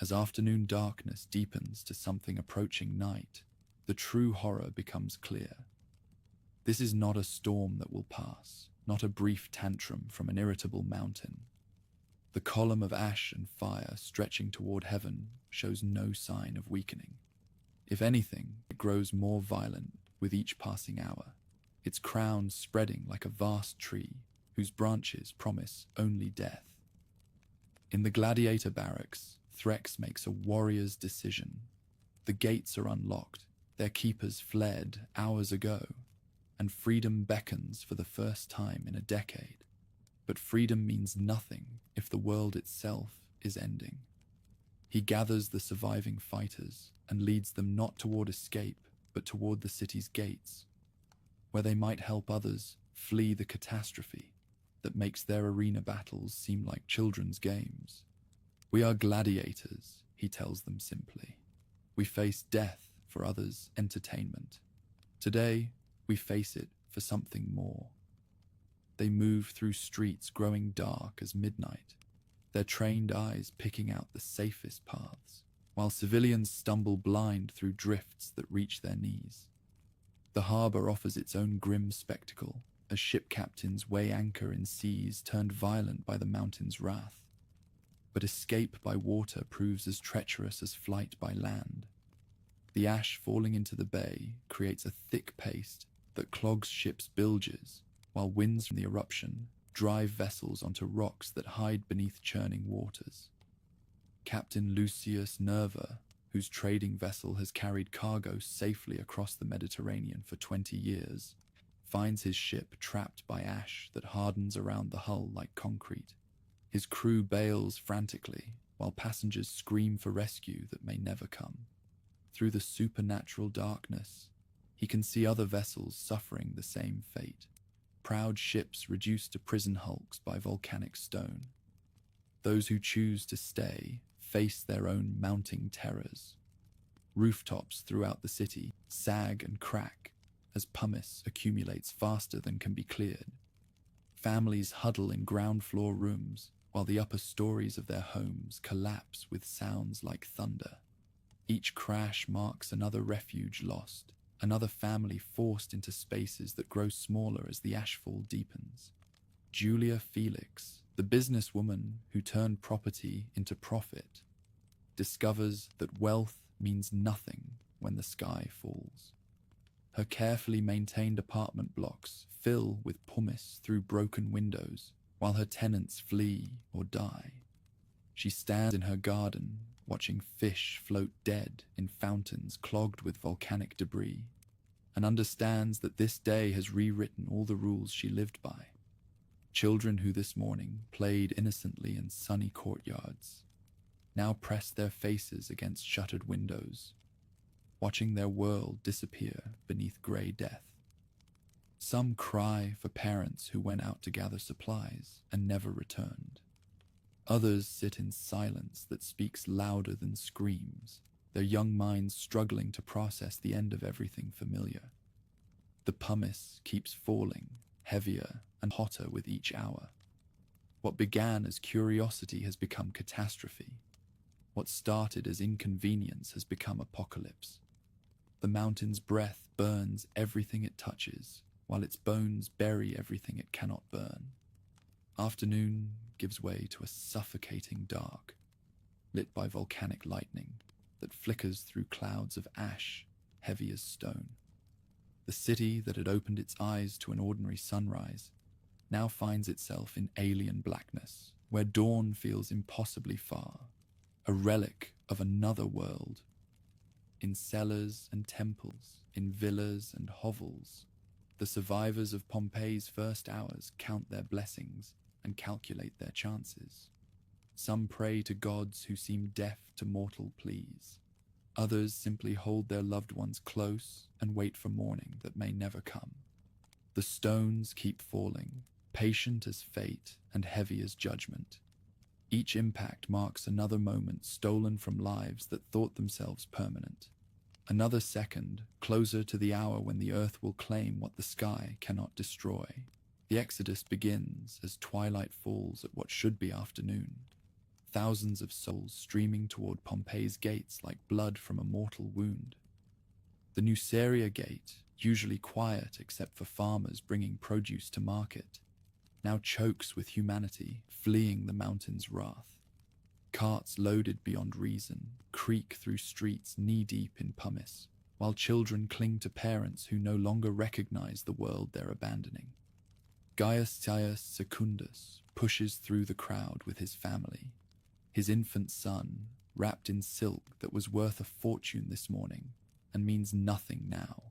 A: As afternoon darkness deepens to something approaching night, the true horror becomes clear. This is not a storm that will pass, not a brief tantrum from an irritable mountain. The column of ash and fire stretching toward heaven shows no sign of weakening. If anything, it grows more violent with each passing hour, its crown spreading like a vast tree whose branches promise only death. In the gladiator barracks, Threx makes a warrior's decision. The gates are unlocked, their keepers fled hours ago, and freedom beckons for the first time in a decade. But freedom means nothing if the world itself is ending. He gathers the surviving fighters and leads them not toward escape, but toward the city's gates, where they might help others flee the catastrophe that makes their arena battles seem like children's games. We are gladiators, he tells them simply. We face death for others' entertainment. Today, we face it for something more. They move through streets growing dark as midnight, their trained eyes picking out the safest paths, while civilians stumble blind through drifts that reach their knees. The harbor offers its own grim spectacle as ship captains weigh anchor in seas turned violent by the mountain's wrath. But escape by water proves as treacherous as flight by land. The ash falling into the bay creates a thick paste that clogs ships' bilges, while winds from the eruption drive vessels onto rocks that hide beneath churning waters. Captain Lucius Nerva, whose trading vessel has carried cargo safely across the Mediterranean for 20 years, finds his ship trapped by ash that hardens around the hull like concrete. His crew bails frantically, while passengers scream for rescue that may never come. Through the supernatural darkness, he can see other vessels suffering the same fate. Proud ships reduced to prison hulks by volcanic stone. Those who choose to stay face their own mounting terrors. Rooftops throughout the city sag and crack as pumice accumulates faster than can be cleared. Families huddle in ground floor rooms, while the upper stories of their homes collapse with sounds like thunder. Each crash marks another refuge lost, another family forced into spaces that grow smaller as the ashfall deepens. Julia Felix, the businesswoman who turned property into profit, discovers that wealth means nothing when the sky falls. Her carefully maintained apartment blocks fill with pumice through broken windows, while her tenants flee or die. She stands in her garden, watching fish float dead in fountains clogged with volcanic debris, and understands that this day has rewritten all the rules she lived by. Children who this morning played innocently in sunny courtyards now press their faces against shuttered windows, watching their world disappear beneath grey death. Some cry for parents who went out to gather supplies and never returned. Others sit in silence that speaks louder than screams, their young minds struggling to process the end of everything familiar. The pumice keeps falling, heavier and hotter with each hour. What began as curiosity has become catastrophe. What started as inconvenience has become apocalypse. The mountain's breath burns everything it touches, while its bones bury everything it cannot burn. Afternoon gives way to a suffocating dark, lit by volcanic lightning that flickers through clouds of ash heavy as stone. The city that had opened its eyes to an ordinary sunrise now finds itself in alien blackness, where dawn feels impossibly far, a relic of another world. In cellars and temples, in villas and hovels, the survivors of Pompeii's first hours count their blessings and calculate their chances. Some pray to gods who seem deaf to mortal pleas. Others simply hold their loved ones close and wait for morning that may never come. The stones keep falling, patient as fate and heavy as judgment. Each impact marks another moment stolen from lives that thought themselves permanent. Another second, closer to the hour when the earth will claim what the sky cannot destroy. The exodus begins as twilight falls at what should be afternoon. Thousands of souls streaming toward Pompeii's gates like blood from a mortal wound. The Nuceria gate, usually quiet except for farmers bringing produce to market, now chokes with humanity fleeing the mountain's wrath. Carts loaded beyond reason creak through streets knee-deep in pumice, while children cling to parents who no longer recognize the world they're abandoning. Gaius Secundus pushes through the crowd with his family, his infant son wrapped in silk that was worth a fortune this morning and means nothing now.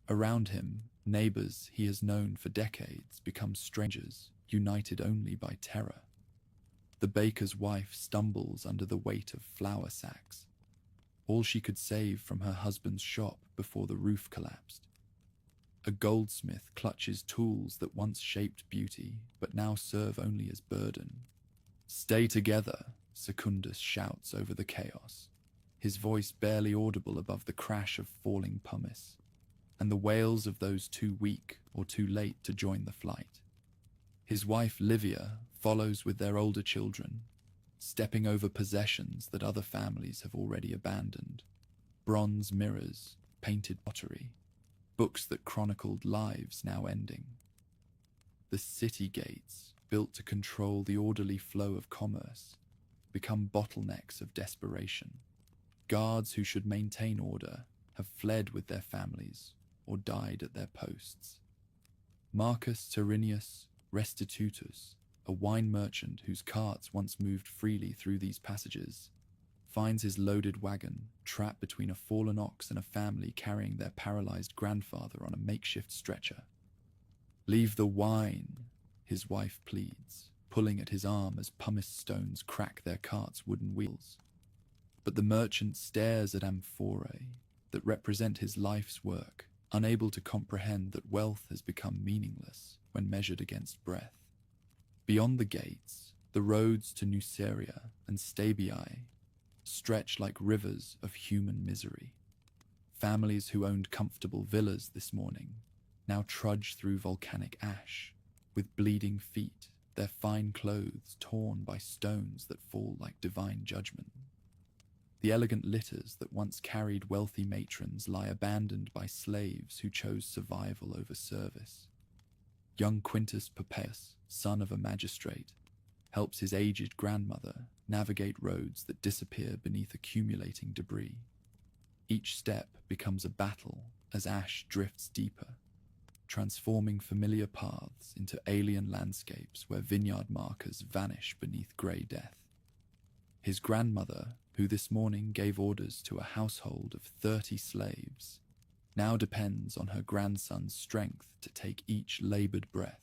A: Around him, neighbors he has known for decades become strangers, united only by terror. The baker's wife stumbles under the weight of flour sacks, all she could save from her husband's shop before the roof collapsed. A goldsmith clutches tools that once shaped beauty, but now serve only as burden. "Stay together," Secundus shouts over the chaos, his voice barely audible above the crash of falling pumice, and the wails of those too weak or too late to join the flight. His wife Livia follows with their older children, stepping over possessions that other families have already abandoned. Bronze mirrors, painted pottery, books that chronicled lives now ending. The city gates, built to control the orderly flow of commerce, become bottlenecks of desperation. Guards who should maintain order have fled with their families or died at their posts. Marcus Tyrrhenius Restitutus, a wine merchant whose carts once moved freely through these passages, finds his loaded wagon trapped between a fallen ox and a family carrying their paralyzed grandfather on a makeshift stretcher. "Leave the wine," his wife pleads, pulling at his arm as pumice stones crack their cart's wooden wheels. But the merchant stares at amphorae that represent his life's work, unable to comprehend that wealth has become meaningless when measured against breath. Beyond the gates, the roads to Nuceria and Stabii stretch like rivers of human misery. Families who owned comfortable villas this morning now trudge through volcanic ash, with bleeding feet, their fine clothes torn by stones that fall like divine judgment. The elegant litters that once carried wealthy matrons lie abandoned by slaves who chose survival over service. Young Quintus Pompeius, son of a magistrate, helps his aged grandmother navigate roads that disappear beneath accumulating debris. Each step becomes a battle as ash drifts deeper, transforming familiar paths into alien landscapes where vineyard markers vanish beneath grey death. His grandmother, who this morning gave orders to a household of 30 slaves, now depends on her grandson's strength to take each labored breath.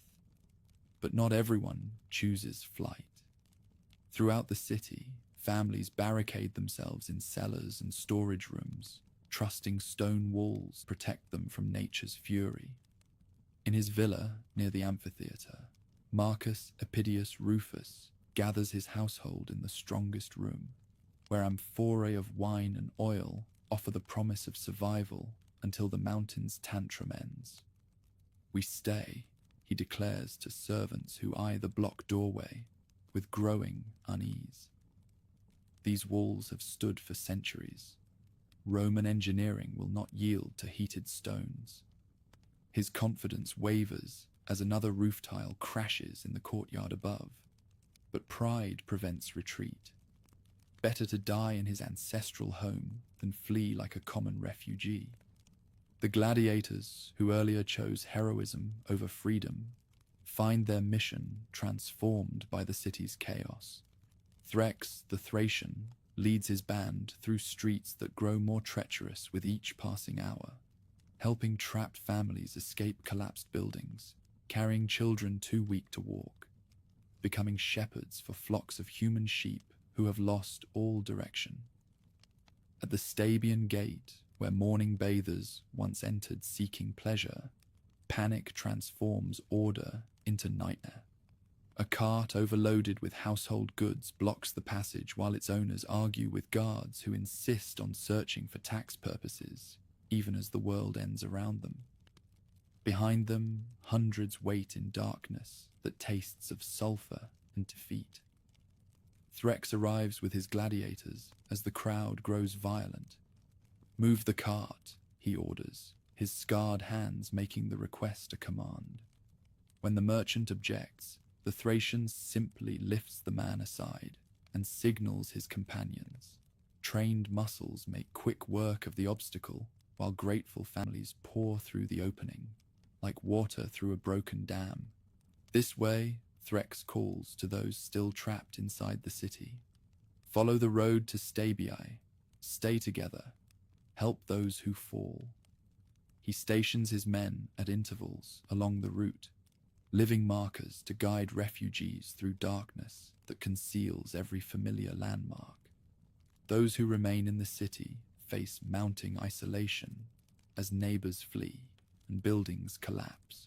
A: But not everyone chooses flight. Throughout the city, families barricade themselves in cellars and storage rooms, trusting stone walls protect them from nature's fury. In his villa near the amphitheatre, Marcus Epidius Rufus gathers his household in the strongest room, where amphorae of wine and oil offer the promise of survival until the mountain's tantrum ends. "We stay," he declares to servants who eye the block doorway with growing unease. These walls have stood for centuries. Roman engineering will not yield to heated stones. His confidence wavers as another roof tile crashes in the courtyard above, but pride prevents retreat. Better to die in his ancestral home than flee like a common refugee. The gladiators who earlier chose heroism over freedom find their mission transformed by the city's chaos. Threx, the Thracian, leads his band through streets that grow more treacherous with each passing hour, helping trapped families escape collapsed buildings, carrying children too weak to walk, becoming shepherds for flocks of human sheep who have lost all direction. At the Stabian Gate, where morning bathers once entered seeking pleasure, panic transforms order into nightmare. A cart overloaded with household goods blocks the passage while its owners argue with guards who insist on searching for tax purposes, even as the world ends around them. Behind them, hundreds wait in darkness that tastes of sulfur and defeat. Threx arrives with his gladiators as the crowd grows violent. "Move the cart," he orders, his scarred hands making the request a command. When the merchant objects, the Thracian simply lifts the man aside and signals his companions. Trained muscles make quick work of the obstacle, while grateful families pour through the opening, like water through a broken dam. "This way," Threx calls to those still trapped inside the city. "Follow the road to Stabii. Stay together. Help those who fall." He stations his men at intervals along the route, living markers to guide refugees through darkness that conceals every familiar landmark. Those who remain in the city face mounting isolation as neighbors flee and buildings collapse.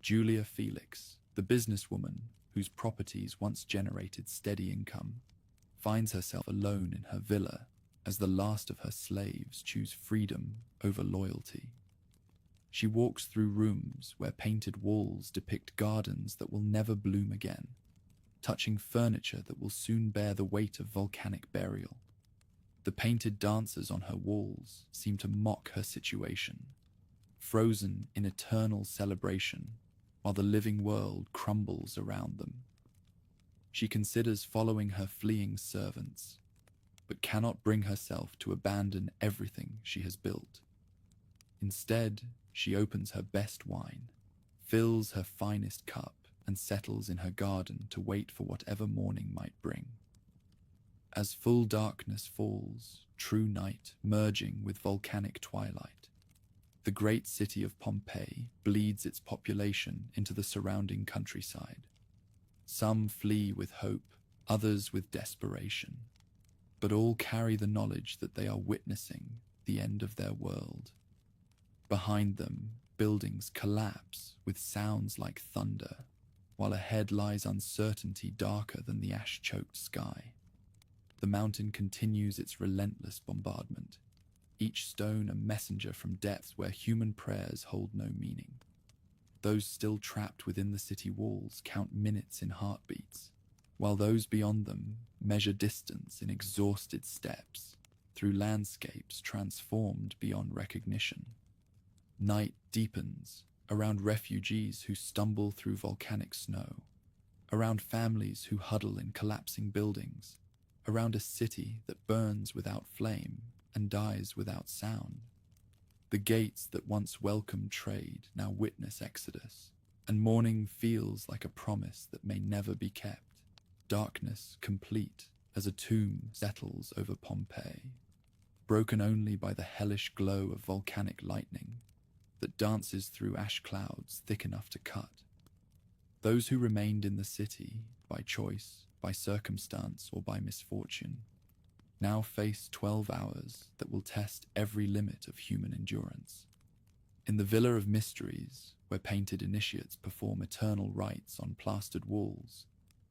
A: Julia Felix, the businesswoman whose properties once generated steady income, finds herself alone in her villa as the last of her slaves choose freedom over loyalty. She walks through rooms where painted walls depict gardens that will never bloom again, touching furniture that will soon bear the weight of volcanic burial. The painted dancers on her walls seem to mock her situation, frozen in eternal celebration while the living world crumbles around them. She considers following her fleeing servants, but cannot bring herself to abandon everything she has built. Instead, she opens her best wine, fills her finest cup, and settles in her garden to wait for whatever morning might bring. As full darkness falls, true night merging with volcanic twilight, the great city of Pompeii bleeds its population into the surrounding countryside. Some flee with hope, others with desperation, but all carry the knowledge that they are witnessing the end of their world. Behind them, buildings collapse with sounds like thunder, while ahead lies uncertainty darker than the ash-choked sky. The mountain continues its relentless bombardment, each stone a messenger from depths where human prayers hold no meaning. Those still trapped within the city walls count minutes in heartbeats, while those beyond them measure distance in exhausted steps through landscapes transformed beyond recognition. Night deepens around refugees who stumble through volcanic snow, around families who huddle in collapsing buildings, around a city that burns without flame and dies without sound. The gates that once welcomed trade now witness exodus, and morning feels like a promise that may never be kept. Darkness complete as a tomb settles over Pompeii, broken only by the hellish glow of volcanic lightning that dances through ash clouds thick enough to cut. Those who remained in the city, by choice, by circumstance, or by misfortune, now face 12 hours that will test every limit of human endurance. In the Villa of Mysteries, where painted initiates perform eternal rites on plastered walls,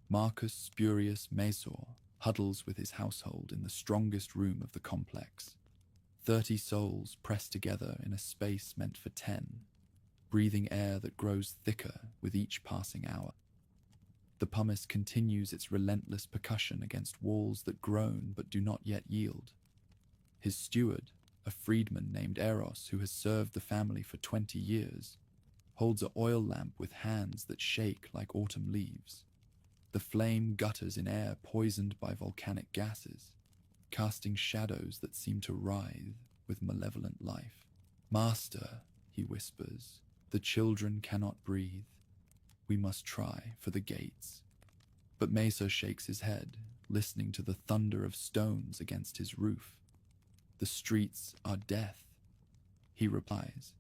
A: Marcus Spurius Mesor huddles with his household in the strongest room of the complex. 30 souls pressed together in a space meant for 10, breathing air that grows thicker with each passing hour. The pumice continues its relentless percussion against walls that groan but do not yet yield. His steward, a freedman named Eros who has served the family for 20 years, holds an oil lamp with hands that shake like autumn leaves. The flame gutters in air poisoned by volcanic gases, casting shadows that seem to writhe with malevolent life. "Master," he whispers, "the children cannot breathe. We must try for the gates." But Mesa shakes his head, listening to the thunder of stones against his roof. "The streets are death," he replies,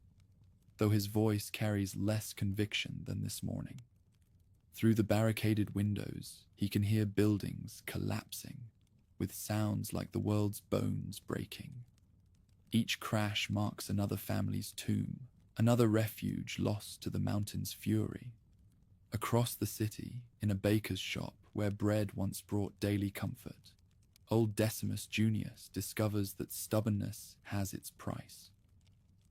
A: though his voice carries less conviction than this morning. Through the barricaded windows, he can hear buildings collapsing, with sounds like the world's bones breaking. Each crash marks another family's tomb, another refuge lost to the mountain's fury. Across the city, in a baker's shop where bread once brought daily comfort, old Decimus Junius discovers that stubbornness has its price.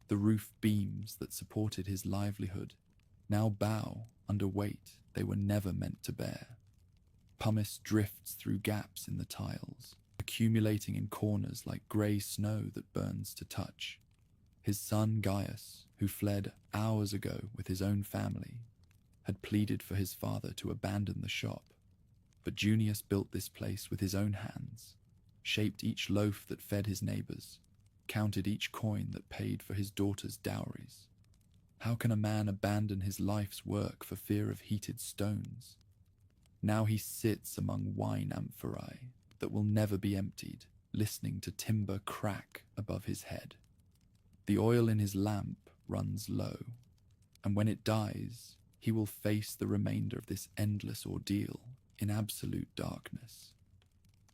A: The roof beams that supported his livelihood now bow under weight they were never meant to bear. Pumice drifts through gaps in the tiles, accumulating in corners like grey snow that burns to touch. His son Gaius, who fled hours ago with his own family, had pleaded for his father to abandon the shop. But Junius built this place with his own hands, shaped each loaf that fed his neighbors, counted each coin that paid for his daughter's dowries. How can a man abandon his life's work for fear of heated stones? Now he sits among wine amphorae that will never be emptied, listening to timber crack above his head. The oil in his lamp runs low, and when it dies, he will face the remainder of this endless ordeal in absolute darkness.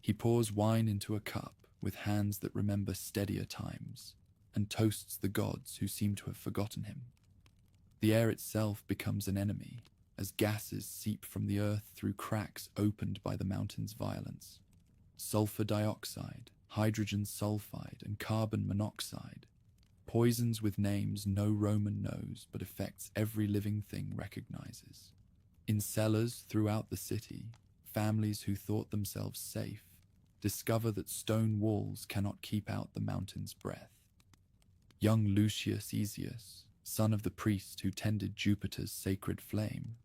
A: He pours wine into a cup with hands that remember steadier times, and toasts the gods who seem to have forgotten him. The air itself becomes an enemy, as gases seep from the earth through cracks opened by the mountain's violence. Sulfur dioxide, hydrogen sulfide, and carbon monoxide, poisons with names no Roman knows but affects every living thing recognizes. In cellars throughout the city, families who thought themselves safe discover that stone walls cannot keep out the mountain's breath. Young Lucius Aesius, son of the priest who tended Jupiter's sacred flame,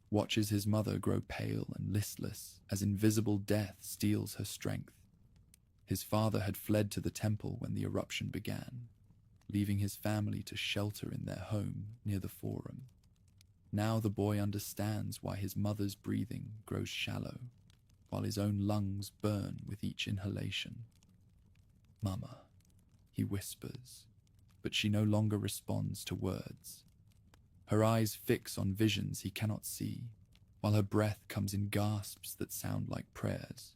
A: watches his mother grow pale and listless as invisible death steals her strength. His father had fled to the temple when the eruption began, leaving his family to shelter in their home near the Forum. Now the boy understands why his mother's breathing grows shallow, while his own lungs burn with each inhalation. "Mama," he whispers, but she no longer responds to words. Her eyes fix on visions he cannot see, while her breath comes in gasps that sound like prayers.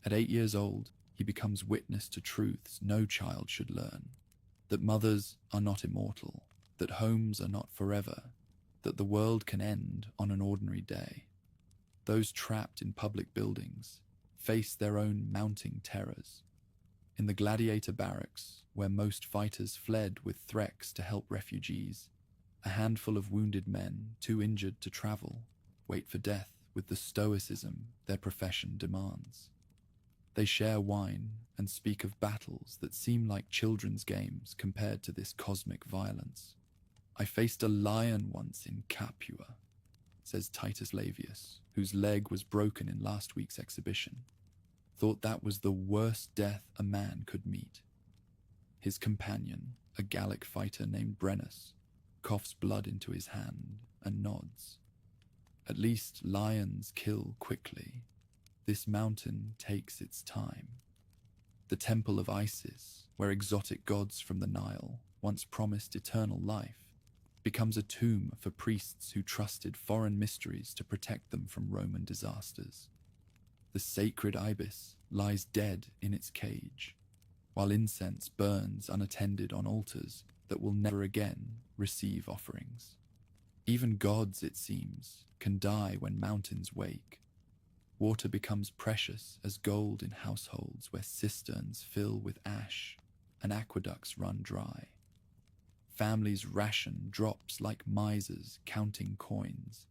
A: At 8 years old, he becomes witness to truths no child should learn: that mothers are not immortal, that homes are not forever, that the world can end on an ordinary day. Those trapped in public buildings face their own mounting terrors. In the gladiator barracks, where most fighters fled with threats to help refugees, a handful of wounded men, too injured to travel, wait for death with the stoicism their profession demands. They share wine and speak of battles that seem like children's games compared to this cosmic violence. "I faced a lion once in Capua," says Titus Laevius, whose leg was broken in last week's exhibition. "Thought that was the worst death a man could meet." His companion, a Gallic fighter named Brennus, coughs blood into his hand and nods. At least lions kill quickly. This mountain takes its time. The temple of Isis, where exotic gods from the Nile once promised eternal life, becomes a tomb for priests who trusted foreign mysteries to protect them from Roman disasters. The sacred ibis lies dead in its cage, while incense burns unattended on altars that will never again receive offerings. Even gods, it seems, can die when mountains wake. Water becomes precious as gold in households where cisterns fill with ash and aqueducts run dry. Families' ration drops like misers counting coins,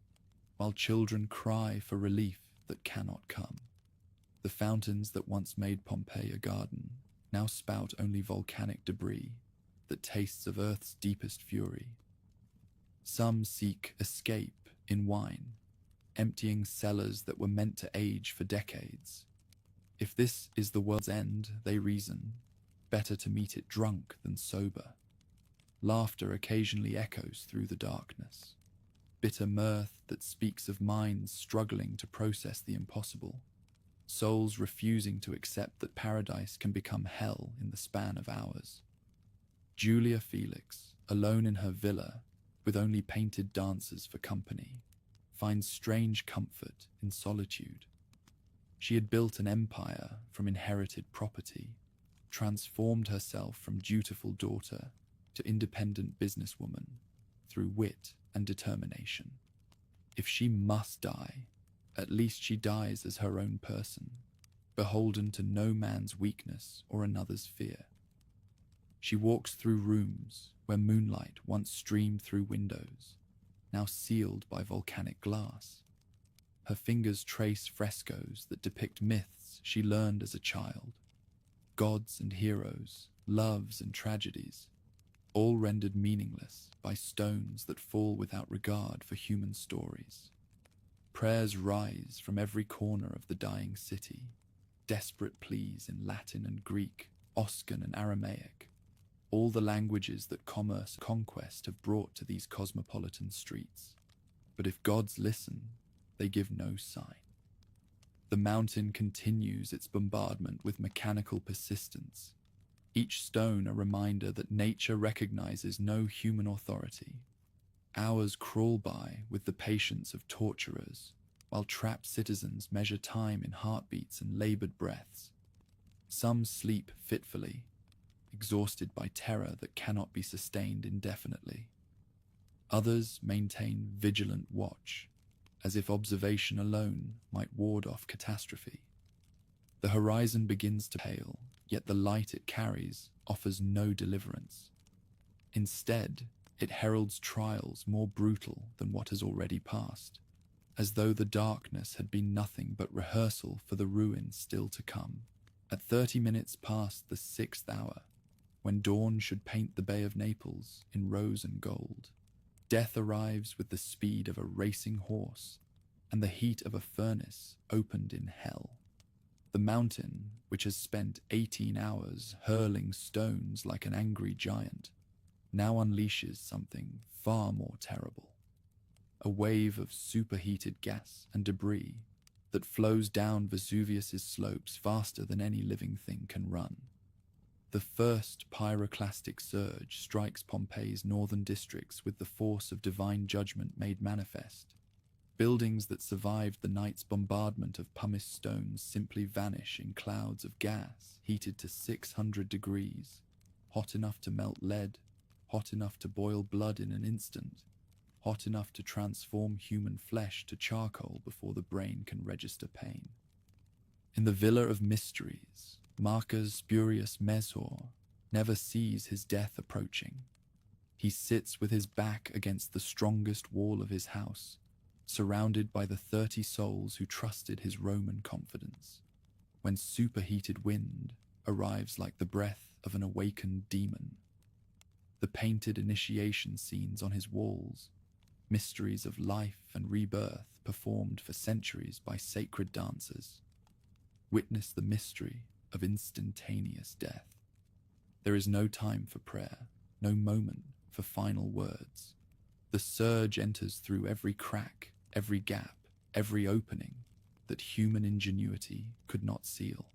A: while children cry for relief that cannot come. The fountains that once made Pompeii a garden now spout only volcanic debris that tastes of Earth's deepest fury. Some seek escape in wine, emptying cellars that were meant to age for decades. If this is the world's end, they reason, better to meet it drunk than sober. Laughter occasionally echoes through the darkness, bitter mirth that speaks of minds struggling to process the impossible, souls refusing to accept that paradise can become hell in the span of hours. Julia Felix, alone in her villa, with only painted dancers for company, finds strange comfort in solitude. She had built an empire from inherited property, transformed herself from dutiful daughter to independent businesswoman through wit and determination. If she must die, at least she dies as her own person, beholden to no man's weakness or another's fear. She walks through rooms where moonlight once streamed through windows, now sealed by volcanic glass. Her fingers trace frescoes that depict myths she learned as a child, gods and heroes, loves and tragedies, all rendered meaningless by stones that fall without regard for human stories. Prayers rise from every corner of the dying city, desperate pleas in Latin and Greek, Oscan and Aramaic, all the languages that commerce and conquest have brought to these cosmopolitan streets. But if gods listen, they give no sign. The mountain continues its bombardment with mechanical persistence, each stone a reminder that nature recognizes no human authority. Hours crawl by with the patience of torturers, while trapped citizens measure time in heartbeats and labored breaths. Some sleep fitfully, exhausted by terror that cannot be sustained indefinitely. Others maintain vigilant watch, as if observation alone might ward off catastrophe. The horizon begins to pale, yet the light it carries offers no deliverance. Instead, it heralds trials more brutal than what has already passed, as though the darkness had been nothing but rehearsal for the ruin still to come. At 30 minutes past the 6th hour, when dawn should paint the Bay of Naples in rose and gold, death arrives with the speed of a racing horse and the heat of a furnace opened in hell. The mountain, which has spent 18 hours hurling stones like an angry giant, now unleashes something far more terrible. A wave of superheated gas and debris that flows down Vesuvius's slopes faster than any living thing can run. The first pyroclastic surge strikes Pompeii's northern districts with the force of divine judgment made manifest. Buildings that survived the night's bombardment of pumice stones simply vanish in clouds of gas heated to 600 degrees, hot enough to melt lead, hot enough to boil blood in an instant, hot enough to transform human flesh to charcoal before the brain can register pain. In the Villa of Mysteries, Marcus Spurius Mesor never sees his death approaching. He sits with his back against the strongest wall of his house, surrounded by the 30 souls who trusted his Roman confidence, when superheated wind arrives like the breath of an awakened demon. The painted initiation scenes on his walls, mysteries of life and rebirth performed for centuries by sacred dancers, witness the mystery of instantaneous death. There is no time for prayer, no moment for final words. The surge enters through every crack, every gap, every opening that human ingenuity could not seal.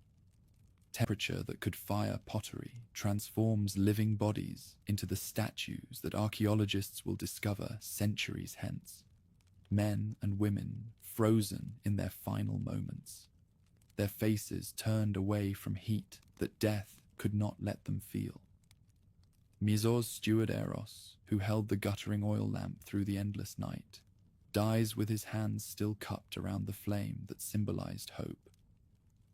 A: Temperature that could fire pottery transforms living bodies into the statues that archaeologists will discover centuries hence. Men and women frozen in their final moments, their faces turned away from heat that death could not let them feel. Mizor's steward Eros, who held the guttering oil lamp through the endless night, dies with his hands still cupped around the flame that symbolized hope.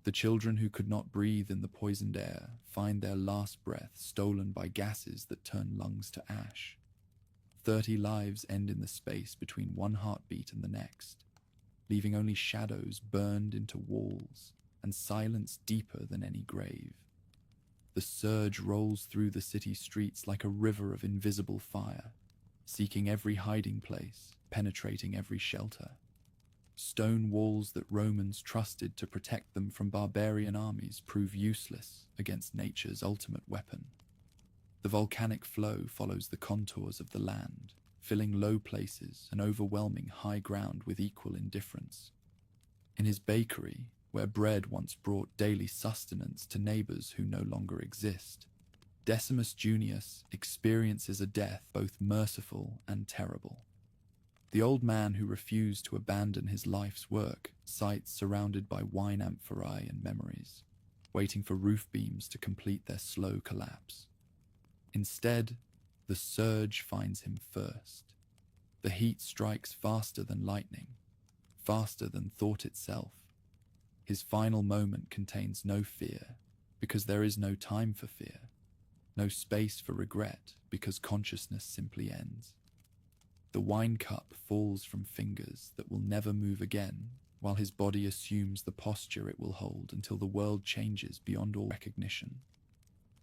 A: The children who could not breathe in the poisoned air find their last breath stolen by gases that turn lungs to ash. 30 lives end in the space between one heartbeat and the next, leaving only shadows burned into walls and silence deeper than any grave. The surge rolls through the city streets like a river of invisible fire, seeking every hiding place, penetrating every shelter. Stone walls that Romans trusted to protect them from barbarian armies prove useless against nature's ultimate weapon. The volcanic flow follows the contours of the land, filling low places and overwhelming high ground with equal indifference. In his bakery, where bread once brought daily sustenance to neighbors who no longer exist, Decimus Junius experiences a death both merciful and terrible. The old man who refused to abandon his life's work sites surrounded by wine amphorae and memories, waiting for roof beams to complete their slow collapse. Instead, the surge finds him first. The heat strikes faster than lightning, faster than thought itself. His final moment contains no fear, because there is no time for fear, no space for regret, because consciousness simply ends. The wine cup falls from fingers that will never move again, while his body assumes the posture it will hold until the world changes beyond all recognition.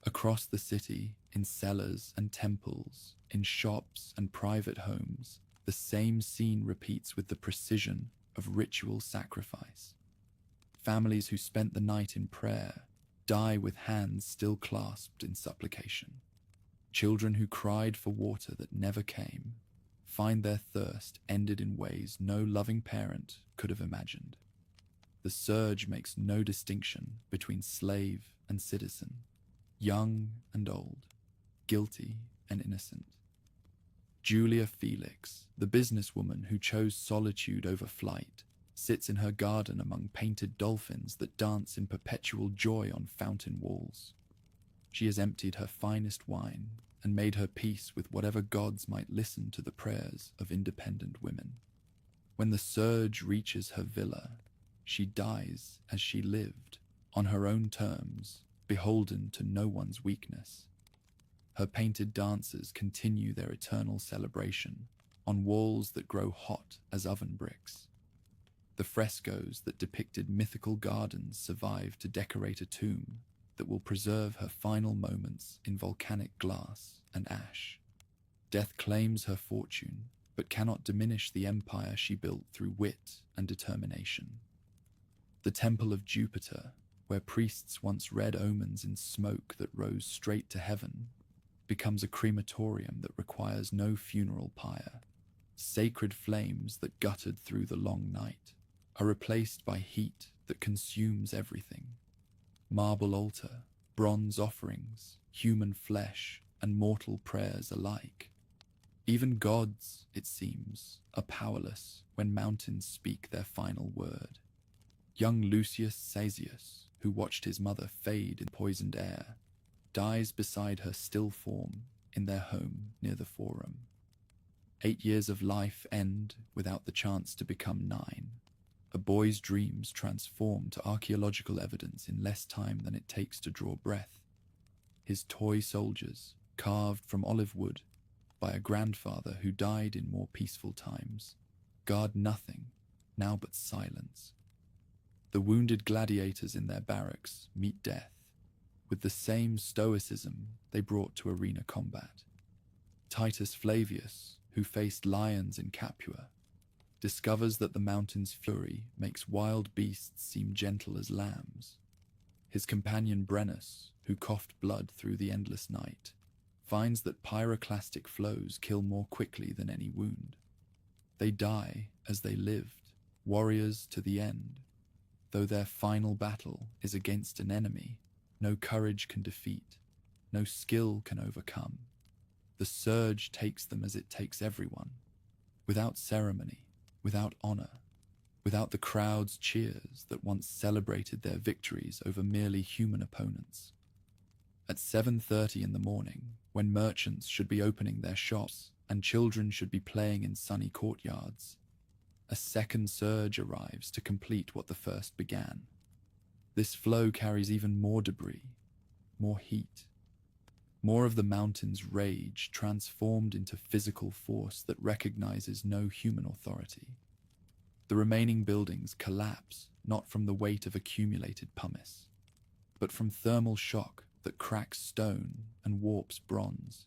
A: Across the city, in cellars and temples, in shops and private homes, the same scene repeats with the precision of ritual sacrifice. Families who spent the night in prayer die with hands still clasped in supplication. Children who cried for water that never came find their thirst ended in ways no loving parent could have imagined. The surge makes no distinction between slave and citizen, young and old, guilty and innocent. Julia Felix, the businesswoman who chose solitude over flight, sits in her garden among painted dolphins that dance in perpetual joy on fountain walls. She has emptied her finest wine and made her peace with whatever gods might listen to the prayers of independent women. When the surge reaches her villa, she dies as she lived, on her own terms, beholden to no one's weakness. Her painted dancers continue their eternal celebration on walls that grow hot as oven bricks. The frescoes that depicted mythical gardens survive to decorate a tomb that will preserve her final moments in volcanic glass and ash. Death claims her fortune, but cannot diminish the empire she built through wit and determination. The Temple of Jupiter, where priests once read omens in smoke that rose straight to heaven, becomes a crematorium that requires no funeral pyre. Sacred flames that guttered through the long night are replaced by heat that consumes everything. Marble altar, bronze offerings, human flesh, and mortal prayers alike. Even gods, it seems, are powerless when mountains speak their final word. Young Lucius Caesius, who watched his mother fade in poisoned air, dies beside her still form in their home near the Forum. 8 years of life end without the chance to become 9. A boy's dreams transform to archaeological evidence in less time than it takes to draw breath. His toy soldiers, carved from olive wood by a grandfather who died in more peaceful times, guard nothing, now but silence. The wounded gladiators in their barracks meet death with the same stoicism they brought to arena combat. Titus Flavius, who faced lions in Capua, discovers that the mountain's fury makes wild beasts seem gentle as lambs. His companion Brennus, who coughed blood through the endless night, finds that pyroclastic flows kill more quickly than any wound. They die as they lived, warriors to the end, though their final battle is against an enemy No courage can defeat, no skill can overcome. The surge takes them as it takes everyone, without ceremony, without honor, without the crowd's cheers that once celebrated their victories over merely human opponents. At 7:30 in the morning, when merchants should be opening their shops and children should be playing in sunny courtyards, a second surge arrives to complete what the first began. This flow carries even more debris, more heat, more of the mountain's rage transformed into physical force that recognizes no human authority. The remaining buildings collapse not from the weight of accumulated pumice, but from thermal shock that cracks stone and warps bronze.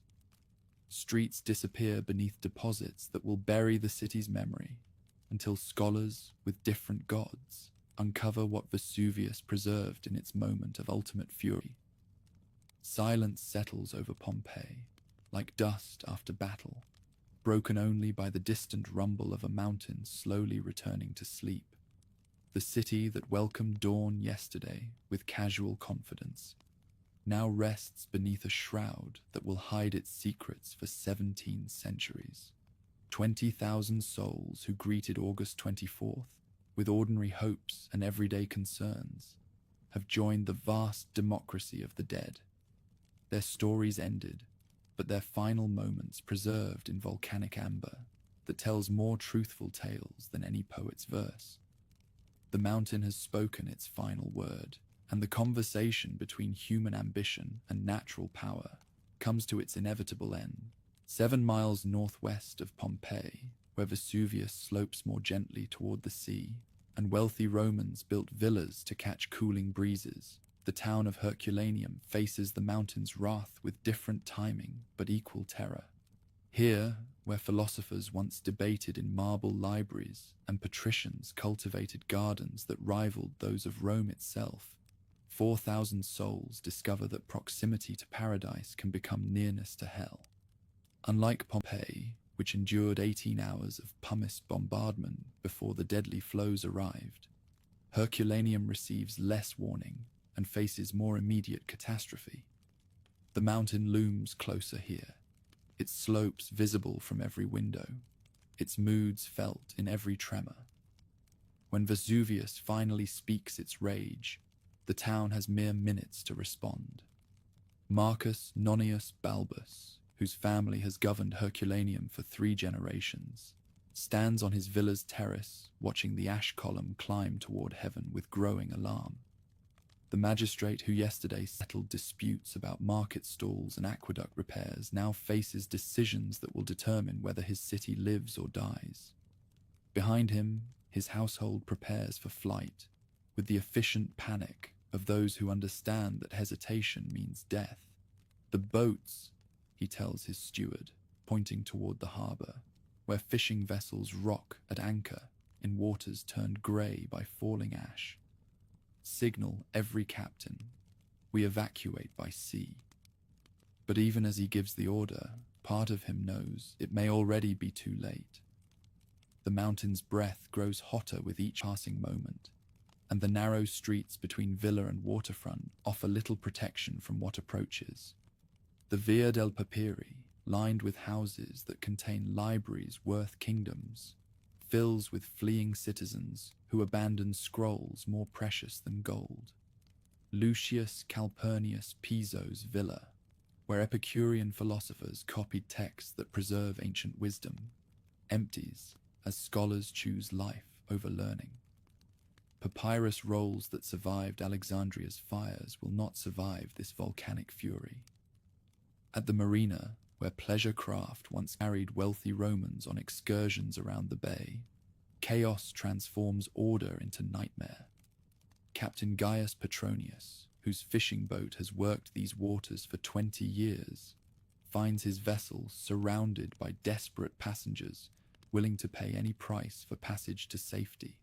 A: Streets disappear beneath deposits that will bury the city's memory until scholars with different gods uncover what Vesuvius preserved in its moment of ultimate fury. Silence settles over Pompeii, like dust after battle, broken only by the distant rumble of a mountain slowly returning to sleep. The city that welcomed dawn yesterday with casual confidence now rests beneath a shroud that will hide its secrets for 17 centuries. 20,000 souls who greeted August 24th with ordinary hopes and everyday concerns have joined the vast democracy of the dead. Their stories ended, but their final moments preserved in volcanic amber that tells more truthful tales than any poet's verse. The mountain has spoken its final word, and the conversation between human ambition and natural power comes to its inevitable end. 7 miles northwest of Pompeii, where Vesuvius slopes more gently toward the sea, and wealthy Romans built villas to catch cooling breezes, the town of Herculaneum faces the mountain's wrath with different timing but equal terror. Here, where philosophers once debated in marble libraries and patricians cultivated gardens that rivaled those of Rome itself, 4,000 souls discover that proximity to paradise can become nearness to hell. Unlike Pompeii, which endured 18 hours of pumice bombardment before the deadly flows arrived, Herculaneum receives less warning and faces more immediate catastrophe. The mountain looms closer here, its slopes visible from every window, its moods felt in every tremor. When Vesuvius finally speaks its rage, the town has mere minutes to respond. Marcus Nonius Balbus, whose family has governed Herculaneum for 3 generations, stands on his villa's terrace watching the ash column climb toward heaven with growing alarm. The magistrate who yesterday settled disputes about market stalls and aqueduct repairs now faces decisions that will determine whether his city lives or dies. Behind him, his household prepares for flight, with the efficient panic of those who understand that hesitation means death. The boats, he tells his steward, pointing toward the harbor, where fishing vessels rock at anchor in waters turned grey by falling ash. Signal every captain, we evacuate by sea. But even as he gives the order, part of him knows it may already be too late. The mountain's breath grows hotter with each passing moment, and the narrow streets between villa and waterfront offer little protection from what approaches. The Via del Papiri, lined with houses that contain libraries worth kingdoms, fills with fleeing citizens who abandon scrolls more precious than gold. Lucius Calpurnius Piso's villa, where Epicurean philosophers copied texts that preserve ancient wisdom, empties as scholars choose life over learning. Papyrus rolls that survived Alexandria's fires will not survive this volcanic fury. At the marina, where pleasure craft once carried wealthy Romans on excursions around the bay, chaos transforms order into nightmare. Captain Gaius Petronius, whose fishing boat has worked these waters for 20 years, finds his vessel surrounded by desperate passengers willing to pay any price for passage to safety.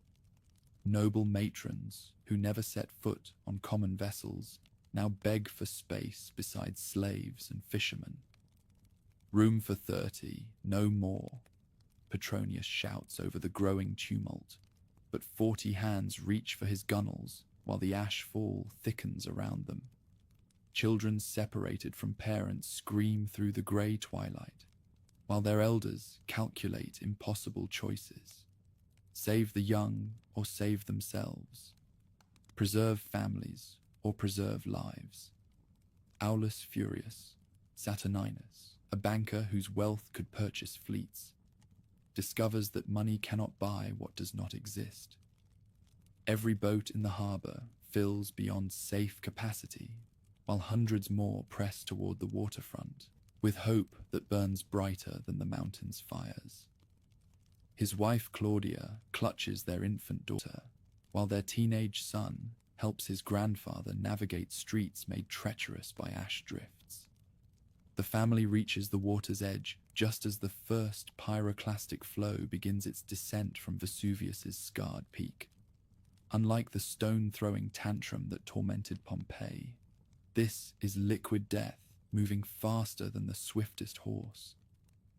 A: Noble matrons, who never set foot on common vessels, now beg for space beside slaves and fishermen. Room for 30, no more, Petronius shouts over the growing tumult, but 40 hands reach for his gunwales while the ash fall thickens around them. Children separated from parents scream through the grey twilight, while their elders calculate impossible choices. Save the young or save themselves. Preserve families or preserve lives. Aulus Furius, Saturninus, a banker whose wealth could purchase fleets, discovers that money cannot buy what does not exist. Every boat in the harbour fills beyond safe capacity, while hundreds more press toward the waterfront, with hope that burns brighter than the mountain's fires. His wife Claudia clutches their infant daughter, while their teenage son helps his grandfather navigate streets made treacherous by ash drifts. The family reaches the water's edge just as the first pyroclastic flow begins its descent from Vesuvius's scarred peak. Unlike the stone-throwing tantrum that tormented Pompeii, this is liquid death moving faster than the swiftest horse,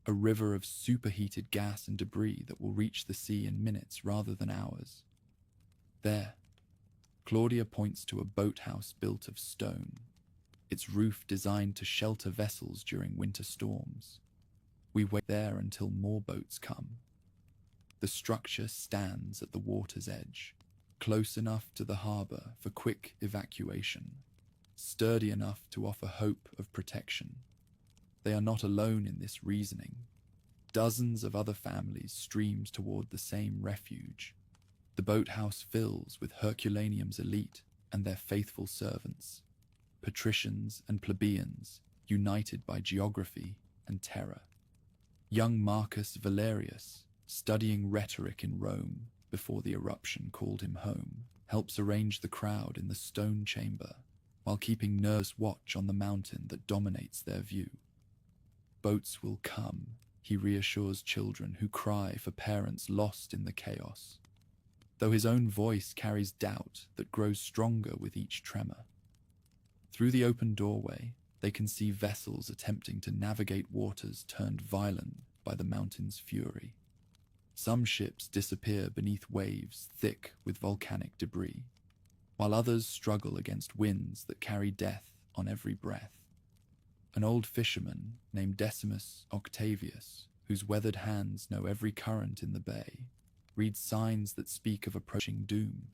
A: a river of superheated gas and debris that will reach the sea in minutes rather than hours. There, Claudia points to a boathouse built of stone, its roof designed to shelter vessels during winter storms. We wait there until more boats come. The structure stands at the water's edge, close enough to the harbour for quick evacuation, sturdy enough to offer hope of protection. They are not alone in this reasoning. Dozens of other families stream toward the same refuge. The boathouse fills with Herculaneum's elite and their faithful servants, patricians and plebeians united by geography and terror. Young Marcus Valerius, studying rhetoric in Rome before the eruption called him home, helps arrange the crowd in the stone chamber while keeping nervous watch on the mountain that dominates their view. Boats will come, he reassures children who cry for parents lost in the chaos, though his own voice carries doubt that grows stronger with each tremor. Through the open doorway, they can see vessels attempting to navigate waters turned violent by the mountain's fury. Some ships disappear beneath waves thick with volcanic debris, while others struggle against winds that carry death on every breath. An old fisherman named Decimus Octavius, whose weathered hands know every current in the bay, reads signs that speak of approaching doom.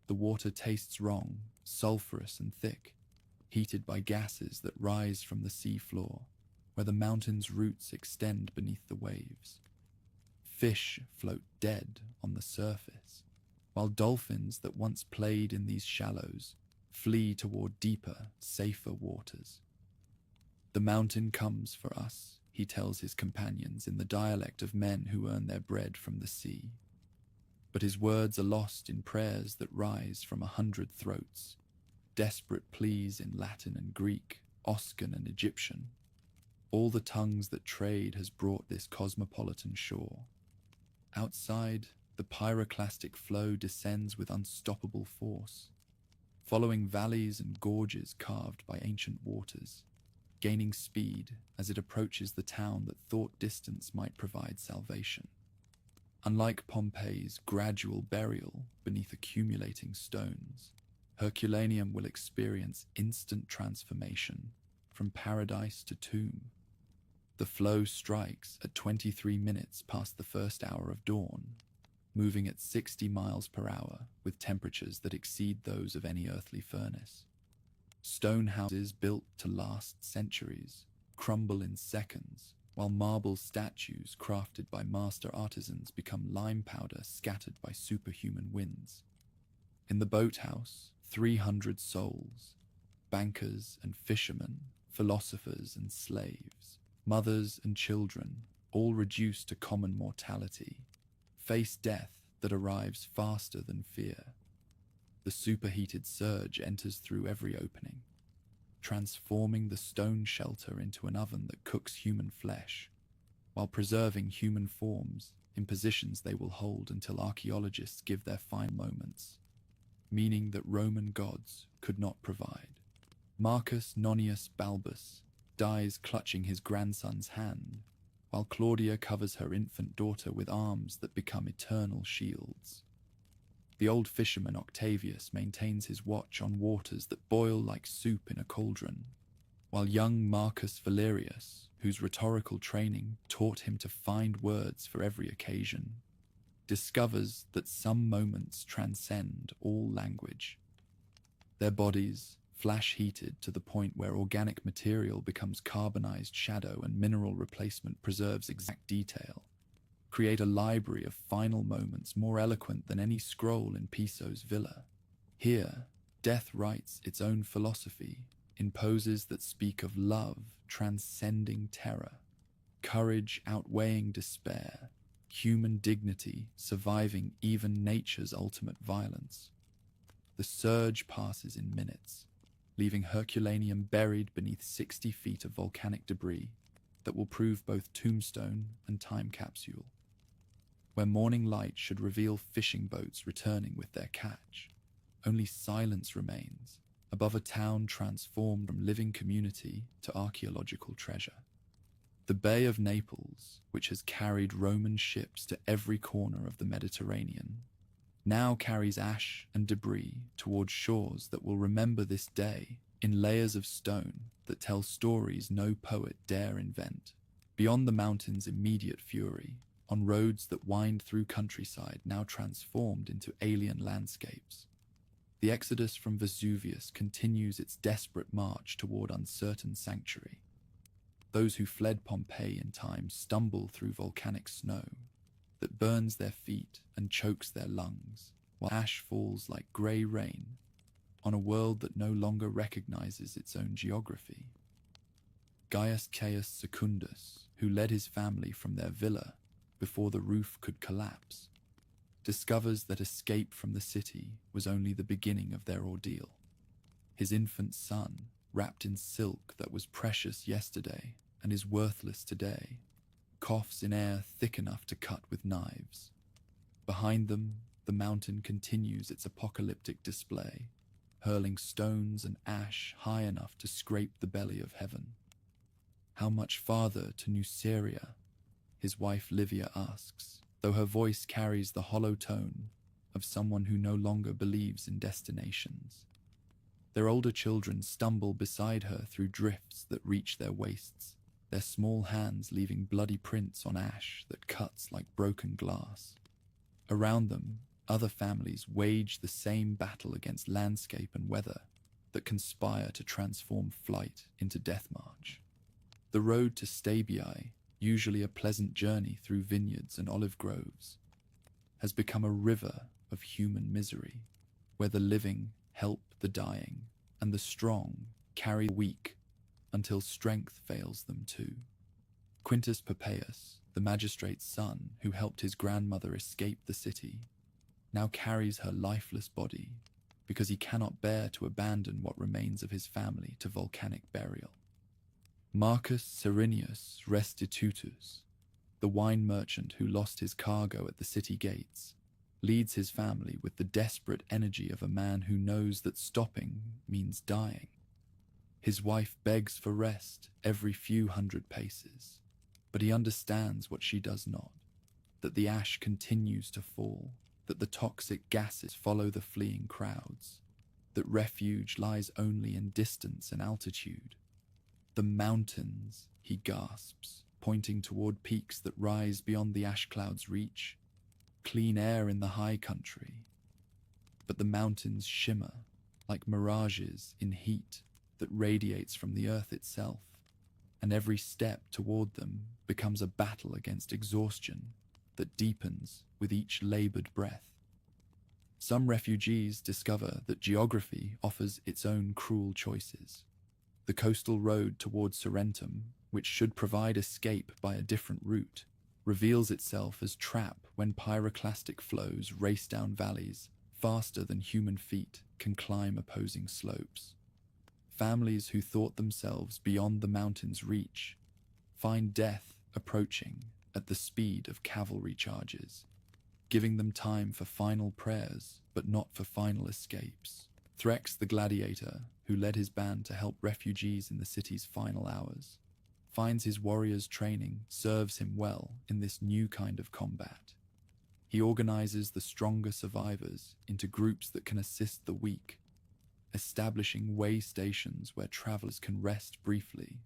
A: The water tastes wrong, sulphurous and thick, heated by gases that rise from the sea floor, where the mountain's roots extend beneath the waves. Fish float dead on the surface, while dolphins that once played in these shallows flee toward deeper, safer waters. The mountain comes for us, he tells his companions in the dialect of men who earn their bread from the sea. But his words are lost in prayers that rise from 100 throats, desperate pleas in Latin and Greek, Oscan and Egyptian, all the tongues that trade has brought this cosmopolitan shore. Outside, the pyroclastic flow descends with unstoppable force, following valleys and gorges carved by ancient waters, gaining speed as it approaches the town that thought distance might provide salvation. Unlike Pompeii's gradual burial beneath accumulating stones, Herculaneum will experience instant transformation from paradise to tomb. The flow strikes at 23 minutes past the first hour of dawn, moving at 60 miles per hour with temperatures that exceed those of any earthly furnace. Stone houses built to last centuries crumble in seconds, while marble statues crafted by master artisans become lime powder scattered by superhuman winds. In the boathouse, 300 souls, bankers and fishermen, philosophers and slaves, mothers and children, all reduced to common mortality, face death that arrives faster than fear. The superheated surge enters through every opening, transforming the stone shelter into an oven that cooks human flesh, while preserving human forms in positions they will hold until archaeologists give their final moments, meaning that Roman gods could not provide. Marcus Nonius Balbus dies clutching his grandson's hand, while Claudia covers her infant daughter with arms that become eternal shields. The old fisherman Octavius maintains his watch on waters that boil like soup in a cauldron, while young Marcus Valerius, whose rhetorical training taught him to find words for every occasion, discovers that some moments transcend all language. Their bodies, flash-heated to the point where organic material becomes carbonized shadow and mineral replacement preserves exact detail, create a library of final moments more eloquent than any scroll in Piso's villa. Here, death writes its own philosophy in poses that speak of love transcending terror, courage outweighing despair, human dignity surviving even nature's ultimate violence. The surge passes in minutes, leaving Herculaneum buried beneath 60 feet of volcanic debris that will prove both tombstone and time capsule. Where morning light should reveal fishing boats returning with their catch, only silence remains above a town transformed from living community to archaeological treasure. The Bay of Naples, which has carried Roman ships to every corner of the Mediterranean, now carries ash and debris towards shores that will remember this day in layers of stone that tell stories no poet dare invent. Beyond the mountain's immediate fury, on roads that wind through countryside now transformed into alien landscapes, the exodus from Vesuvius continues its desperate march toward uncertain sanctuary. Those who fled Pompeii in time stumble through volcanic snow that burns their feet and chokes their lungs, while ash falls like grey rain on a world that no longer recognizes its own geography. Gaius Caius Secundus, who led his family from their villa before the roof could collapse, discovers that escape from the city was only the beginning of their ordeal. His infant son, wrapped in silk that was precious yesterday and is worthless today, coughs in air thick enough to cut with knives. Behind them, the mountain continues its apocalyptic display, hurling stones and ash high enough to scrape the belly of heaven. How much farther to Nuceria? His wife Livia asks, though her voice carries the hollow tone of someone who no longer believes in destinations. Their older children stumble beside her through drifts that reach their waists, their small hands leaving bloody prints on ash that cuts like broken glass. Around them, other families wage the same battle against landscape and weather that conspire to transform flight into death march. The road to Stabiae, usually a pleasant journey through vineyards and olive groves, has become a river of human misery, where the living help the dying and the strong carry the weak until strength fails them too. Quintus Pompeius, the magistrate's son who helped his grandmother escape the city, now carries her lifeless body because he cannot bear to abandon what remains of his family to volcanic burial. Marcus Serenius Restitutus, the wine merchant who lost his cargo at the city gates, leads his family with the desperate energy of a man who knows that stopping means dying. His wife begs for rest every few hundred paces, but he understands what she does not, that the ash continues to fall, that the toxic gases follow the fleeing crowds, that refuge lies only in distance and altitude. The mountains, he gasps, pointing toward peaks that rise beyond the ash cloud's reach. Clean air in the high country. But the mountains shimmer like mirages in heat that radiates from the earth itself, and every step toward them becomes a battle against exhaustion that deepens with each labored breath. Some refugees discover that geography offers its own cruel choices. The coastal road towards Sorrentum, which should provide escape by a different route, reveals itself as trap when pyroclastic flows race down valleys faster than human feet can climb opposing slopes. Families who thought themselves beyond the mountain's reach find death approaching at the speed of cavalry charges, giving them time for final prayers but not for final escapes. Threx the gladiator, who led his band to help refugees in the city's final hours, finds his warrior's training serves him well in this new kind of combat. He organizes the stronger survivors into groups that can assist the weak, establishing way stations where travelers can rest briefly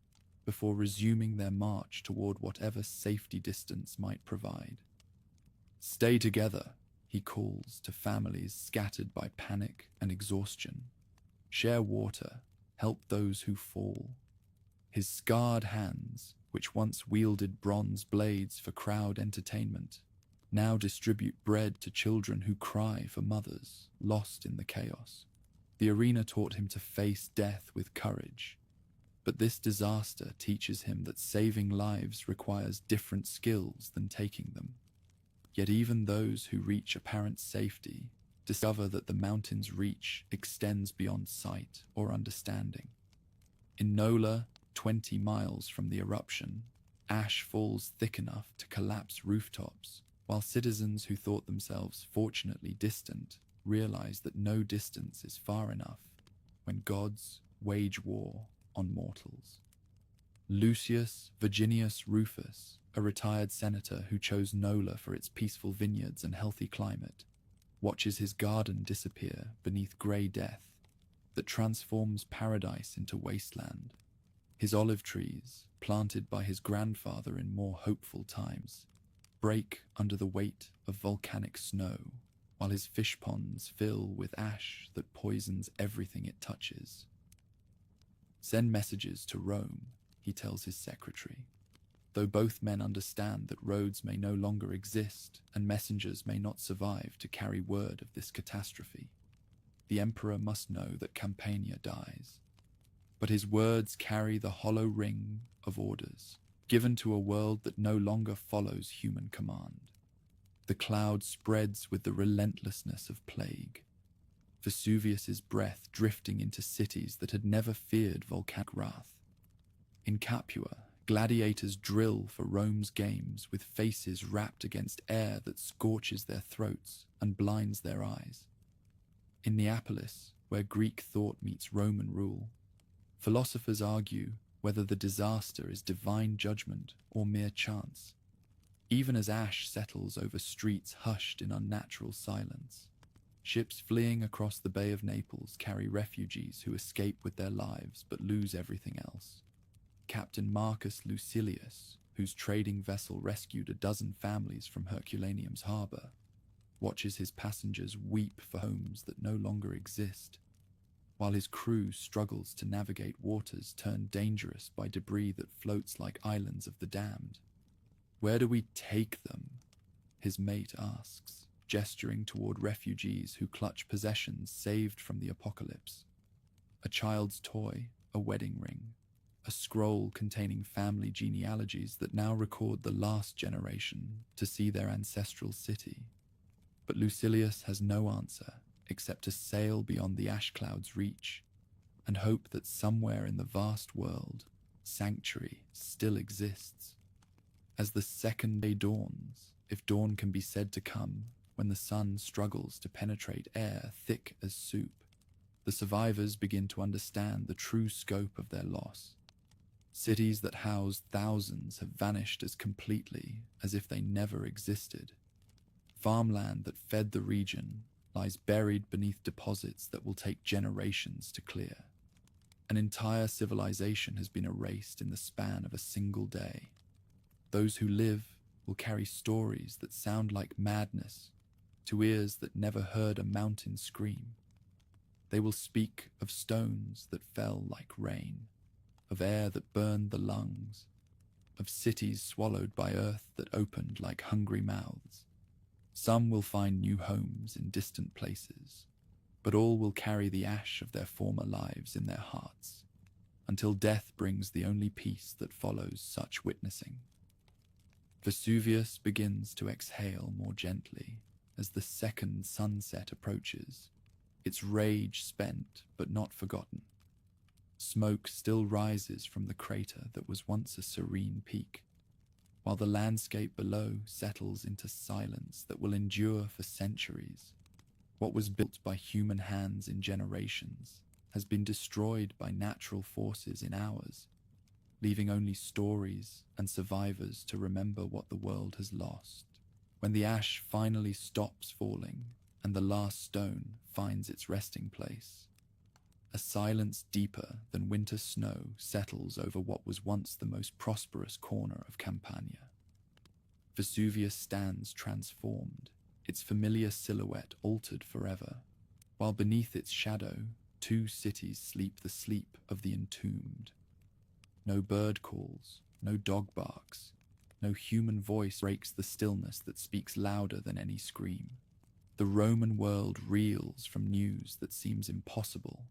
A: before resuming their march toward whatever safety distance might provide. Stay together, he calls to families scattered by panic and exhaustion. Share water, help those who fall. His scarred hands, which once wielded bronze blades for crowd entertainment, now distribute bread to children who cry for mothers lost in the chaos. The arena taught him to face death with courage, but this disaster teaches him that saving lives requires different skills than taking them. Yet even those who reach apparent safety discover that the mountain's reach extends beyond sight or understanding. In Nola, 20 miles from the eruption, ash falls thick enough to collapse rooftops, while citizens who thought themselves fortunately distant realize that no distance is far enough when gods wage war on mortals. Lucius Virginius Rufus, a retired senator who chose Nola for its peaceful vineyards and healthy climate, watches his garden disappear beneath grey death that transforms paradise into wasteland. His olive trees, planted by his grandfather in more hopeful times, break under the weight of volcanic snow, while his fish ponds fill with ash that poisons everything it touches. Send messages to Rome, he tells his secretary, though both men understand that roads may no longer exist and messengers may not survive to carry word of this catastrophe. The emperor must know that Campania dies, but his words carry the hollow ring of orders, given to a world that no longer follows human command. The cloud spreads with the relentlessness of plague, Vesuvius's breath drifting into cities that had never feared volcanic wrath. In Capua, gladiators drill for Rome's games with faces wrapped against air that scorches their throats and blinds their eyes. In Neapolis, where Greek thought meets Roman rule, philosophers argue whether the disaster is divine judgment or mere chance, even as ash settles over streets hushed in unnatural silence. Ships fleeing across the Bay of Naples carry refugees who escape with their lives but lose everything else. Captain Marcus Lucilius, whose trading vessel rescued a dozen families from Herculaneum's harbor, watches his passengers weep for homes that no longer exist, while his crew struggles to navigate waters turned dangerous by debris that floats like islands of the damned. "Where do we take them?" his mate asks, gesturing toward refugees who clutch possessions saved from the apocalypse. A child's toy, a wedding ring, a scroll containing family genealogies that now record the last generation to see their ancestral city. But Lucilius has no answer except to sail beyond the ash cloud's reach and hope that somewhere in the vast world, sanctuary still exists. As the second day dawns, if dawn can be said to come, when the sun struggles to penetrate air thick as soup, the survivors begin to understand the true scope of their loss. Cities that housed thousands have vanished as completely as if they never existed. Farmland that fed the region lies buried beneath deposits that will take generations to clear. An entire civilization has been erased in the span of a single day. Those who live will carry stories that sound like madness to ears that never heard a mountain scream. They will speak of stones that fell like rain, of air that burned the lungs, of cities swallowed by earth that opened like hungry mouths. Some will find new homes in distant places, but all will carry the ash of their former lives in their hearts, until death brings the only peace that follows such witnessing. Vesuvius begins to exhale more gently as the second sunset approaches, its rage spent but not forgotten. Smoke still rises from the crater that was once a serene peak, while the landscape below settles into silence that will endure for centuries. What was built by human hands in generations has been destroyed by natural forces in hours, leaving only stories and survivors to remember what the world has lost When the ash finally stops falling and the last stone finds its resting place, a silence deeper than winter snow settles over what was once the most prosperous corner of Campania. Vesuvius stands transformed, its familiar silhouette altered forever, while beneath its shadow, two cities sleep the sleep of the entombed. No bird calls, no dog barks, no human voice breaks the stillness that speaks louder than any scream. The Roman world reels from news that seems impossible,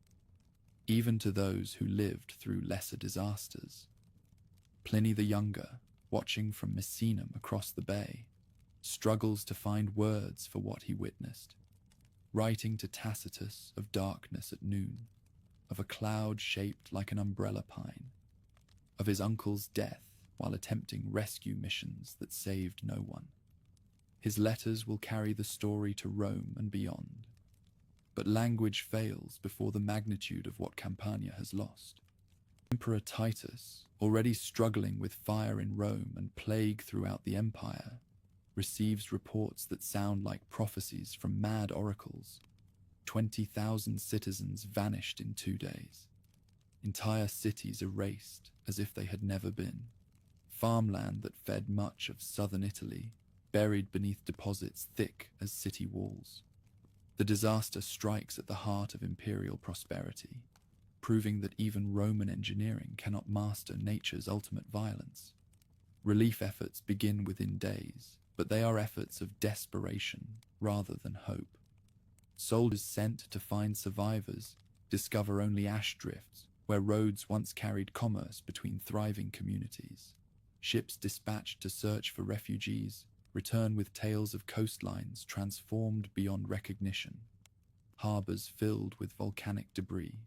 A: even to those who lived through lesser disasters. Pliny the Younger, watching from Misenum across the bay, struggles to find words for what he witnessed, writing to Tacitus of darkness at noon, of a cloud shaped like an umbrella pine, of his uncle's death while attempting rescue missions that saved no one. His letters will carry the story to Rome and beyond, but language fails before the magnitude of what Campania has lost. Emperor Titus, already struggling with fire in Rome and plague throughout the empire, receives reports that sound like prophecies from mad oracles. 20,000 citizens vanished in 2 days. Entire cities erased as if they had never been. Farmland that fed much of southern Italy, buried beneath deposits thick as city walls. The disaster strikes at the heart of imperial prosperity, proving that even Roman engineering cannot master nature's ultimate violence. Relief efforts begin within days, but they are efforts of desperation rather than hope. Soldiers sent to find survivors discover only ash drifts where roads once carried commerce between thriving communities. Ships dispatched to search for refugees return with tales of coastlines transformed beyond recognition, harbors filled with volcanic debris,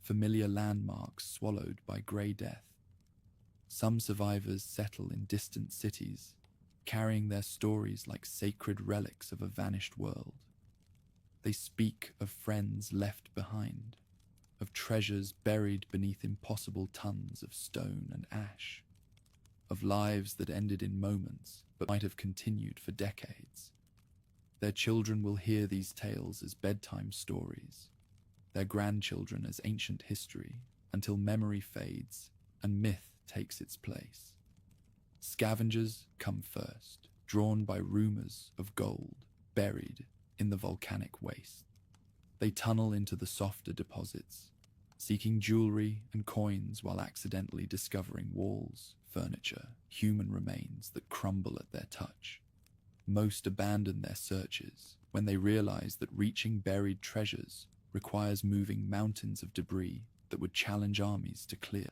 A: familiar landmarks swallowed by grey death. Some survivors settle in distant cities, carrying their stories like sacred relics of a vanished world. They speak of friends left behind, of treasures buried beneath impossible tons of stone and ash, of lives that ended in moments but might have continued for decades. Their children will hear these tales as bedtime stories, their grandchildren as ancient history, until memory fades and myth takes its place. Scavengers come first, drawn by rumors of gold buried in the volcanic waste. They tunnel into the softer deposits, seeking jewelry and coins while accidentally discovering walls, furniture, human remains that crumble at their touch. Most abandon their searches when they realize that reaching buried treasures requires moving mountains of debris that would challenge armies to clear.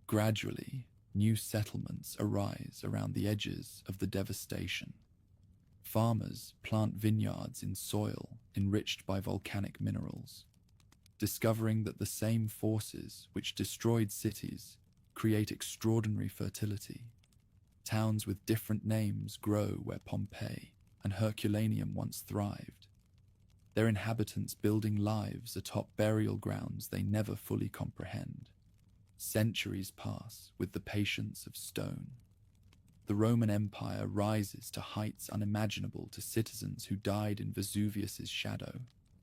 A: Gradually, new settlements arise around the edges of the devastation. Farmers plant vineyards in soil enriched by volcanic minerals, discovering that the same forces which destroyed cities create extraordinary fertility. Towns with different names grow where Pompeii and Herculaneum once thrived, their inhabitants building lives atop burial grounds they never fully comprehend. Centuries pass with the patience of stone. The Roman Empire rises to heights unimaginable to citizens who died in Vesuvius's shadow,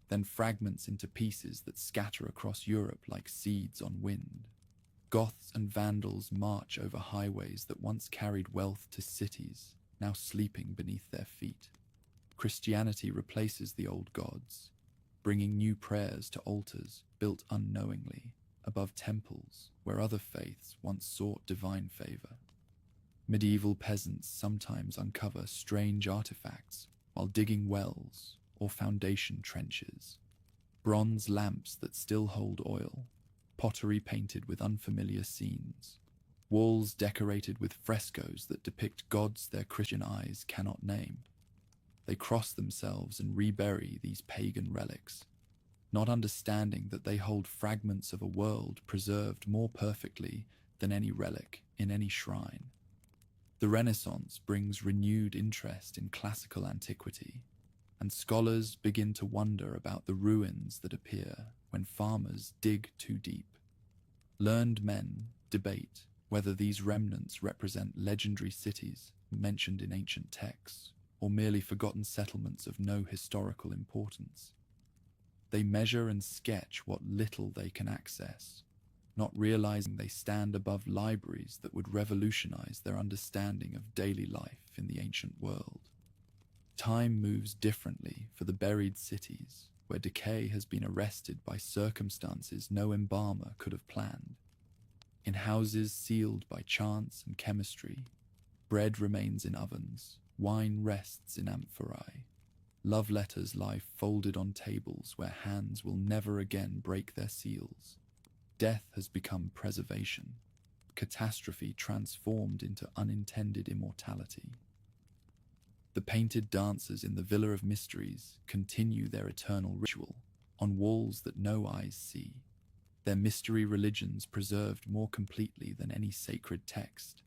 A: then fragments into pieces that scatter across Europe like seeds on wind. Goths and Vandals march over highways that once carried wealth to cities, now sleeping beneath their feet. Christianity replaces the old gods, bringing new prayers to altars built unknowingly above temples where other faiths once sought divine favor. Medieval peasants sometimes uncover strange artifacts while digging wells or foundation trenches. Bronze lamps that still hold oil, pottery painted with unfamiliar scenes, walls decorated with frescoes that depict gods their Christian eyes cannot name. They cross themselves and rebury these pagan relics, not understanding that they hold fragments of a world preserved more perfectly than any relic in any shrine. The Renaissance brings renewed interest in classical antiquity, and scholars begin to wonder about the ruins that appear when farmers dig too deep. Learned men debate whether these remnants represent legendary cities mentioned in ancient texts, or merely forgotten settlements of no historical importance. They measure and sketch what little they can access, not realizing they stand above libraries that would revolutionize their understanding of daily life in the ancient world. Time moves differently for the buried cities, where decay has been arrested by circumstances no embalmer could have planned. In houses sealed by chance and chemistry, bread remains in ovens, wine rests in amphorae. Love letters lie folded on tables where hands will never again break their seals. Death has become preservation, catastrophe transformed into unintended immortality. The painted dancers in the Villa of Mysteries continue their eternal ritual on walls that no eyes see, their mystery religions preserved more completely than any sacred text.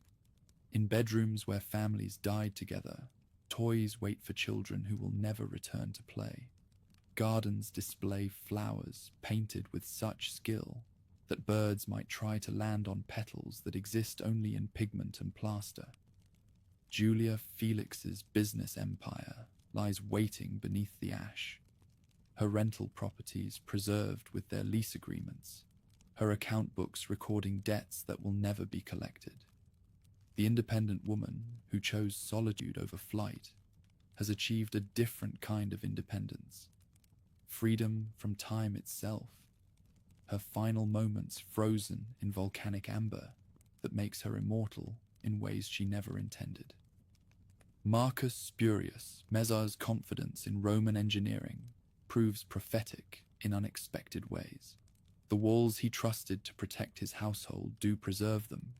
A: In bedrooms where families died together, toys wait for children who will never return to play. Gardens display flowers painted with such skill that birds might try to land on petals that exist only in pigment and plaster. Julia Felix's business empire lies waiting beneath the ash, her rental properties preserved with their lease agreements, her account books recording debts that will never be collected. The independent woman who chose solitude over flight has achieved a different kind of independence, freedom from time itself, her final moments frozen in volcanic amber that makes her immortal in ways she never intended. Marcus Spurius Mezar's confidence in Roman engineering proves prophetic in unexpected ways. The walls he trusted to protect his household do preserve them,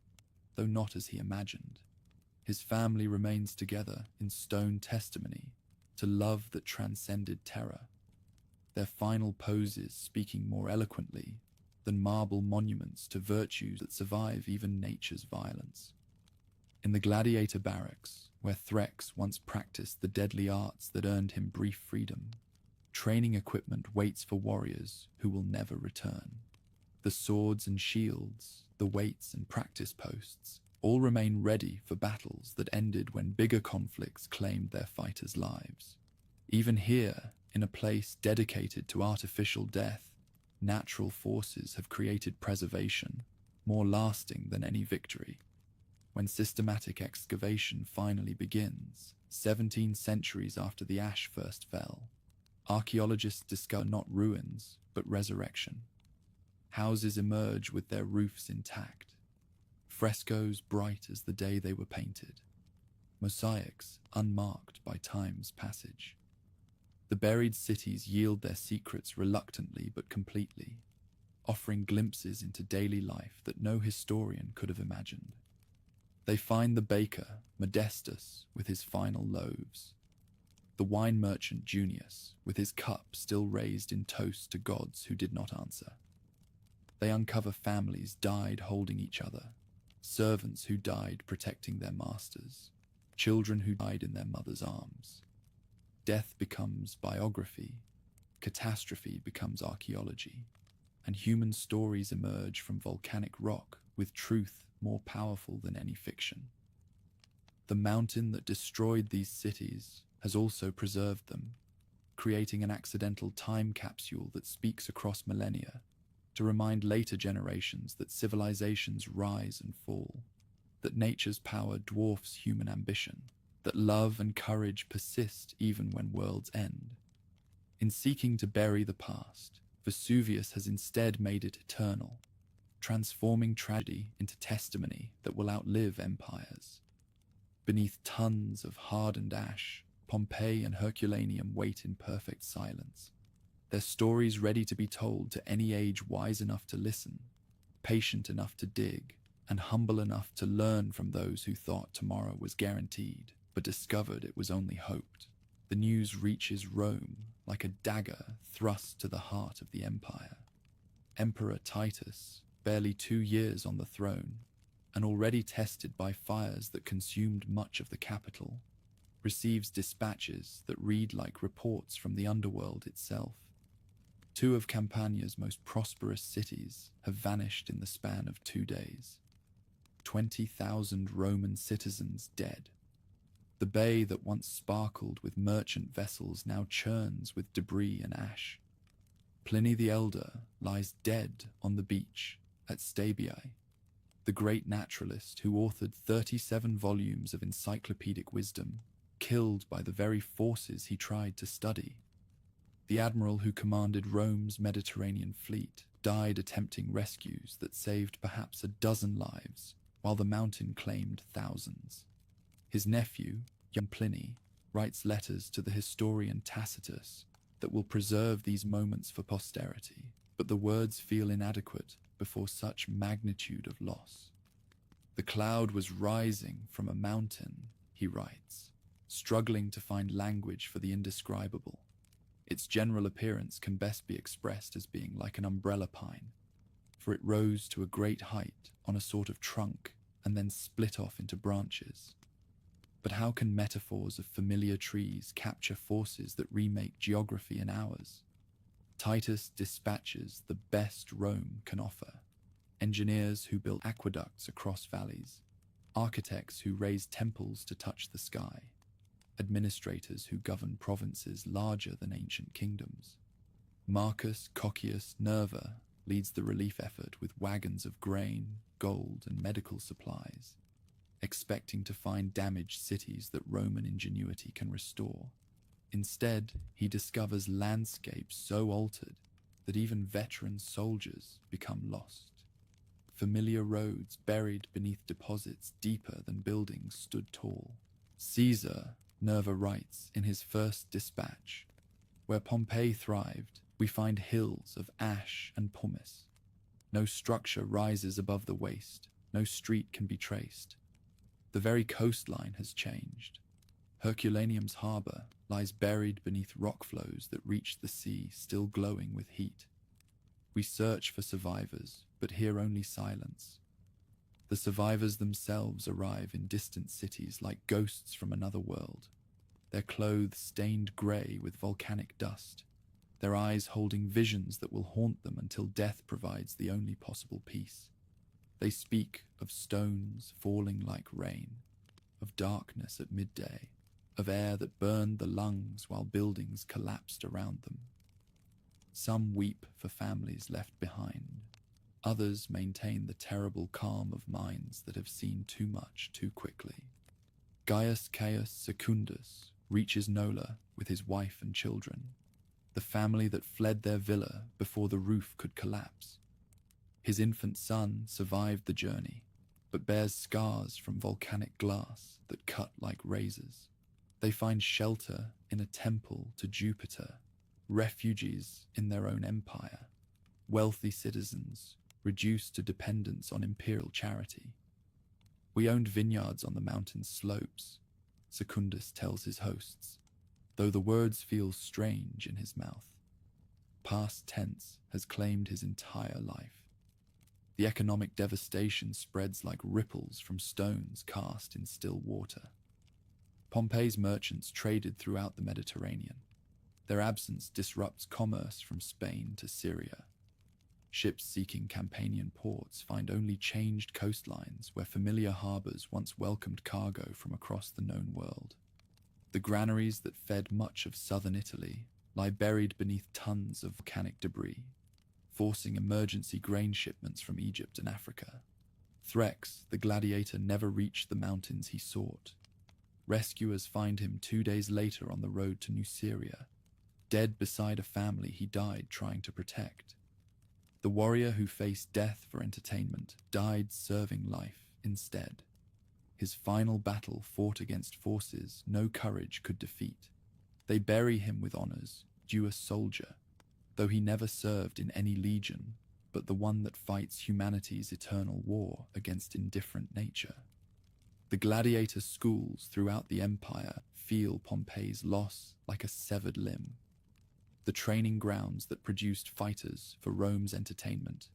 A: though not as he imagined. His family remains together in stone testimony to love that transcended terror, their final poses speaking more eloquently than marble monuments to virtues that survive even nature's violence. In the gladiator barracks, where Threx once practiced the deadly arts that earned him brief freedom, training equipment waits for warriors who will never return. The swords and shields, the weights and practice posts, all remain ready for battles that ended when bigger conflicts claimed their fighters' lives. Even here, in a place dedicated to artificial death, natural forces have created preservation, more lasting than any victory. When systematic excavation finally begins, 17 centuries after the ash first fell, archaeologists discover not ruins, but resurrection. Houses emerge with their roofs intact, frescoes bright as the day they were painted, mosaics unmarked by time's passage. The buried cities yield their secrets reluctantly but completely, offering glimpses into daily life that no historian could have imagined. They find the baker, Modestus, with his final loaves, the wine merchant Junius, with his cup still raised in toast to gods who did not answer. They uncover families died holding each other, servants who died protecting their masters, children who died in their mother's arms. Death becomes biography, catastrophe becomes archaeology, and human stories emerge from volcanic rock with truth more powerful than any fiction. The mountain that destroyed these cities has also preserved them, creating an accidental time capsule that speaks across millennia to remind later generations that civilizations rise and fall, that nature's power dwarfs human ambition, that love and courage persist even when worlds end. In seeking to bury the past, Vesuvius has instead made it eternal, transforming tragedy into testimony that will outlive empires. Beneath tons of hardened ash, Pompeii and Herculaneum wait in perfect silence, their stories ready to be told to any age wise enough to listen, patient enough to dig, and humble enough to learn from those who thought tomorrow was guaranteed, but discovered it was only hoped. The news reaches Rome like a dagger thrust to the heart of the empire. Emperor Titus, barely 2 years on the throne, and already tested by fires that consumed much of the capital, receives dispatches that read like reports from the underworld itself. 2 of Campania's most prosperous cities have vanished in the span of 2 days. 20,000 Roman citizens dead. The bay that once sparkled with merchant vessels now churns with debris and ash. Pliny the Elder lies dead on the beach at Stabiae, the great naturalist who authored 37 volumes of encyclopedic wisdom, killed by the very forces he tried to study. The admiral who commanded Rome's Mediterranean fleet died attempting rescues that saved perhaps a dozen lives, while the mountain claimed thousands. His nephew, young Pliny, writes letters to the historian Tacitus that will preserve these moments for posterity, but the words feel inadequate before such magnitude of loss. The cloud was rising from a mountain, he writes, struggling to find language for the indescribable. Its general appearance can best be expressed as being like an umbrella pine, for it rose to a great height on a sort of trunk and then split off into branches. But how can metaphors of familiar trees capture forces that remake geography in hours? Titus dispatches the best Rome can offer: engineers who built aqueducts across valleys, architects who raised temples to touch the sky, administrators who govern provinces larger than ancient kingdoms. Marcus Coccius Nerva leads the relief effort with wagons of grain, gold, and medical supplies, expecting to find damaged cities that Roman ingenuity can restore. Instead, he discovers landscapes so altered that even veteran soldiers become lost. Familiar roads buried beneath deposits deeper than buildings stood tall. Caesar, Nerva writes in his first dispatch, where Pompeii thrived, we find hills of ash and pumice. No structure rises above the waste, no street can be traced. The very coastline has changed. Herculaneum's harbour lies buried beneath rock flows that reach the sea, still glowing with heat. We search for survivors, but hear only silence. The survivors themselves arrive in distant cities like ghosts from another world, their clothes stained grey with volcanic dust, their eyes holding visions that will haunt them until death provides the only possible peace. They speak of stones falling like rain, of darkness at midday, of air that burned the lungs while buildings collapsed around them. Some weep for families left behind. Others maintain the terrible calm of minds that have seen too much too quickly. Gaius Caius Secundus reaches Nola with his wife and children, the family that fled their villa before the roof could collapse. His infant son survived the journey, but bears scars from volcanic glass that cut like razors. They find shelter in a temple to Jupiter, refugees in their own empire, wealthy citizens reduced to dependence on imperial charity. We owned vineyards on the mountain slopes, Secundus tells his hosts, though the words feel strange in his mouth. Past tense has claimed his entire life. The economic devastation spreads like ripples from stones cast in still water. Pompeii's merchants traded throughout the Mediterranean. Their absence disrupts commerce from Spain to Syria. Ships seeking Campanian ports find only changed coastlines where familiar harbours once welcomed cargo from across the known world. The granaries that fed much of southern Italy lie buried beneath tons of volcanic debris, forcing emergency grain shipments from Egypt and Africa. Threx, the gladiator, never reached the mountains he sought. Rescuers find him 2 days later on the road to Nuceria, dead beside a family he died trying to protect. The warrior who faced death for entertainment died serving life instead. His final battle fought against forces no courage could defeat. They bury him with honours, due a soldier, though he never served in any legion but the one that fights humanity's eternal war against indifferent nature. The gladiator schools throughout the empire feel Pompeii's loss like a severed limb. The training grounds that produced fighters for Rome's entertainment,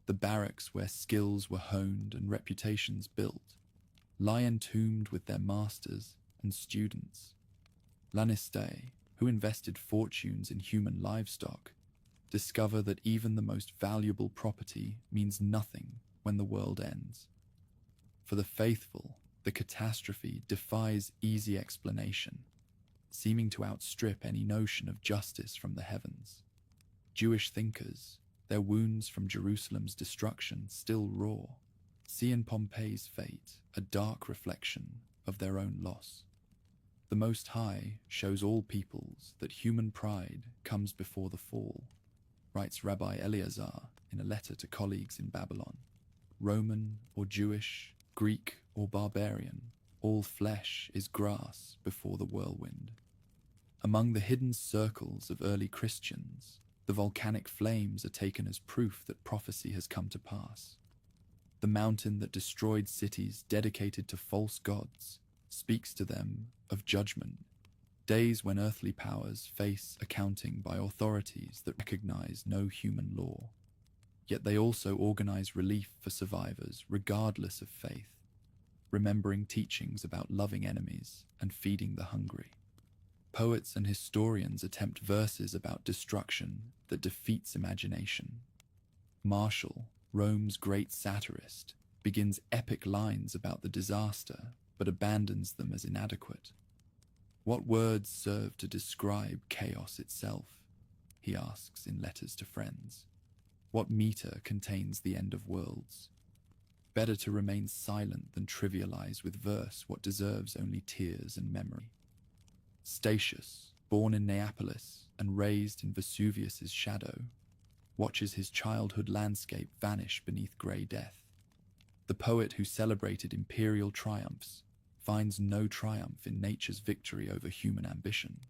A: the barracks where skills were honed and reputations built, lie entombed with their masters and students. Lanistae, who invested fortunes in human livestock, discover that even the most valuable property means nothing when the world ends. For the faithful, The catastrophe defies easy explanation, seeming to outstrip any notion of justice from the heavens. Jewish thinkers, their wounds from Jerusalem's destruction still raw, see in Pompeii's fate a dark reflection of their own loss. The Most High shows all peoples that human pride comes before the fall, writes Rabbi Eleazar in a letter to colleagues in Babylon. Roman or Jewish, Greek or barbarian, all flesh is grass before the whirlwind. Among the hidden circles of early Christians, the volcanic flames are taken as proof that prophecy has come to pass. The mountain that destroyed cities dedicated to false gods speaks to them of judgment, days when earthly powers face accounting by authorities that recognize no human law. Yet they also organize relief for survivors regardless of faith, remembering teachings about loving enemies and feeding the hungry. Poets and historians attempt verses about destruction that defeats imagination. Martial, Rome's great satirist, begins epic lines about the disaster but abandons them as inadequate. What words serve to describe chaos itself? He asks in letters to friends. What meter contains the end of worlds? Better to remain silent than trivialize with verse what deserves only tears and memory. Statius, born in Neapolis and raised in Vesuvius's shadow, watches his childhood landscape vanish beneath grey death. The poet who celebrated imperial triumphs finds no triumph in nature's victory over human ambition.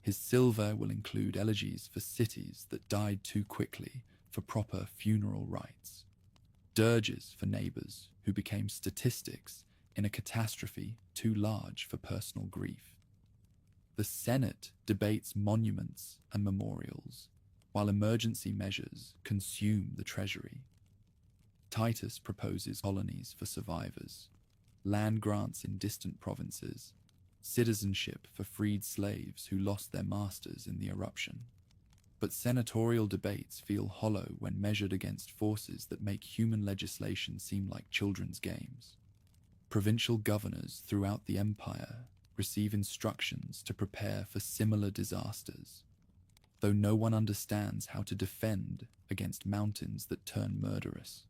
A: His silver will include elegies for cities that died too quickly for proper funeral rites, dirges for neighbors who became statistics in a catastrophe too large for personal grief. The Senate debates monuments and memorials, while emergency measures consume the treasury. Titus proposes colonies for survivors, land grants in distant provinces, citizenship for freed slaves who lost their masters in the eruption. But senatorial debates feel hollow when measured against forces that make human legislation seem like children's games. Provincial governors throughout the empire receive instructions to prepare for similar disasters, though no one understands how to defend against mountains that turn murderous.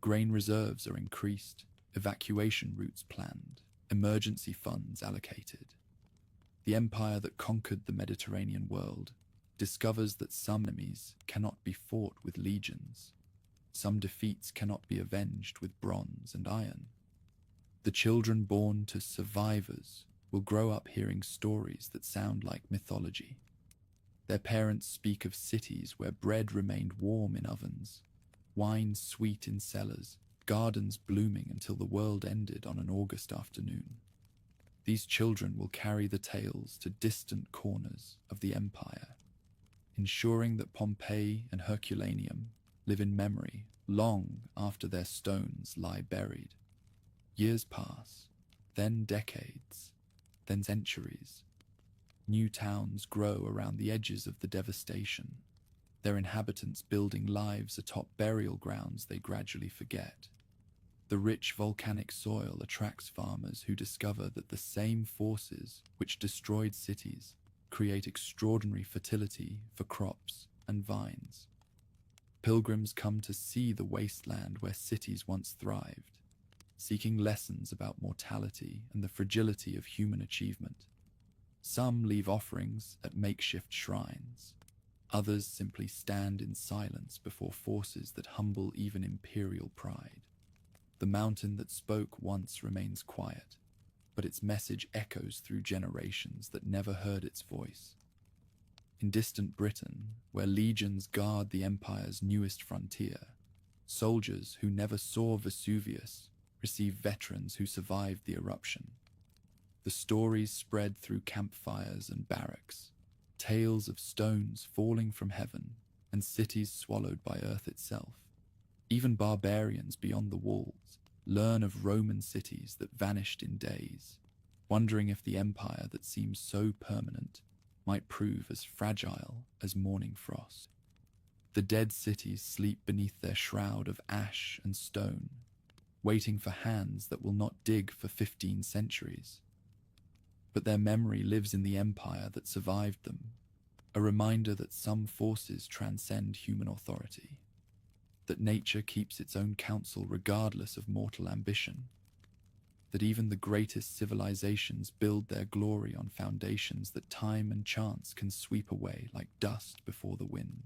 A: Grain reserves are increased, evacuation routes planned, emergency funds allocated. The empire that conquered the Mediterranean world discovers that some enemies cannot be fought with legions. Some defeats cannot be avenged with bronze and iron. The children born to survivors will grow up hearing stories that sound like mythology. Their parents speak of cities where bread remained warm in ovens, wine sweet in cellars, gardens blooming until the world ended on an August afternoon. These children will carry the tales to distant corners of the empire, ensuring that Pompeii and Herculaneum live in memory long after their stones lie buried. Years pass, then decades, then centuries. New towns grow around the edges of the devastation, their inhabitants building lives atop burial grounds they gradually forget. The rich volcanic soil attracts farmers who discover that the same forces which destroyed cities create extraordinary fertility for crops and vines. Pilgrims come to see the wasteland where cities once thrived, seeking lessons about mortality and the fragility of human achievement. Some leave offerings at makeshift shrines. Others simply stand in silence before forces that humble even imperial pride. The mountain that spoke once remains quiet, but its message echoes through generations that never heard its voice. In distant Britain, where legions guard the empire's newest frontier, soldiers who never saw Vesuvius receive veterans who survived the eruption. The stories spread through campfires and barracks, tales of stones falling from heaven and cities swallowed by earth itself. Even barbarians beyond the walls learn of Roman cities that vanished in days, wondering if the empire that seems so permanent might prove as fragile as morning frost. The dead cities sleep beneath their shroud of ash and stone, waiting for hands that will not dig for 15 centuries. But their memory lives in the empire that survived them, a reminder that some forces transcend human authority, that nature keeps its own counsel regardless of mortal ambition, that even the greatest civilizations build their glory on foundations that time and chance can sweep away like dust before the wind.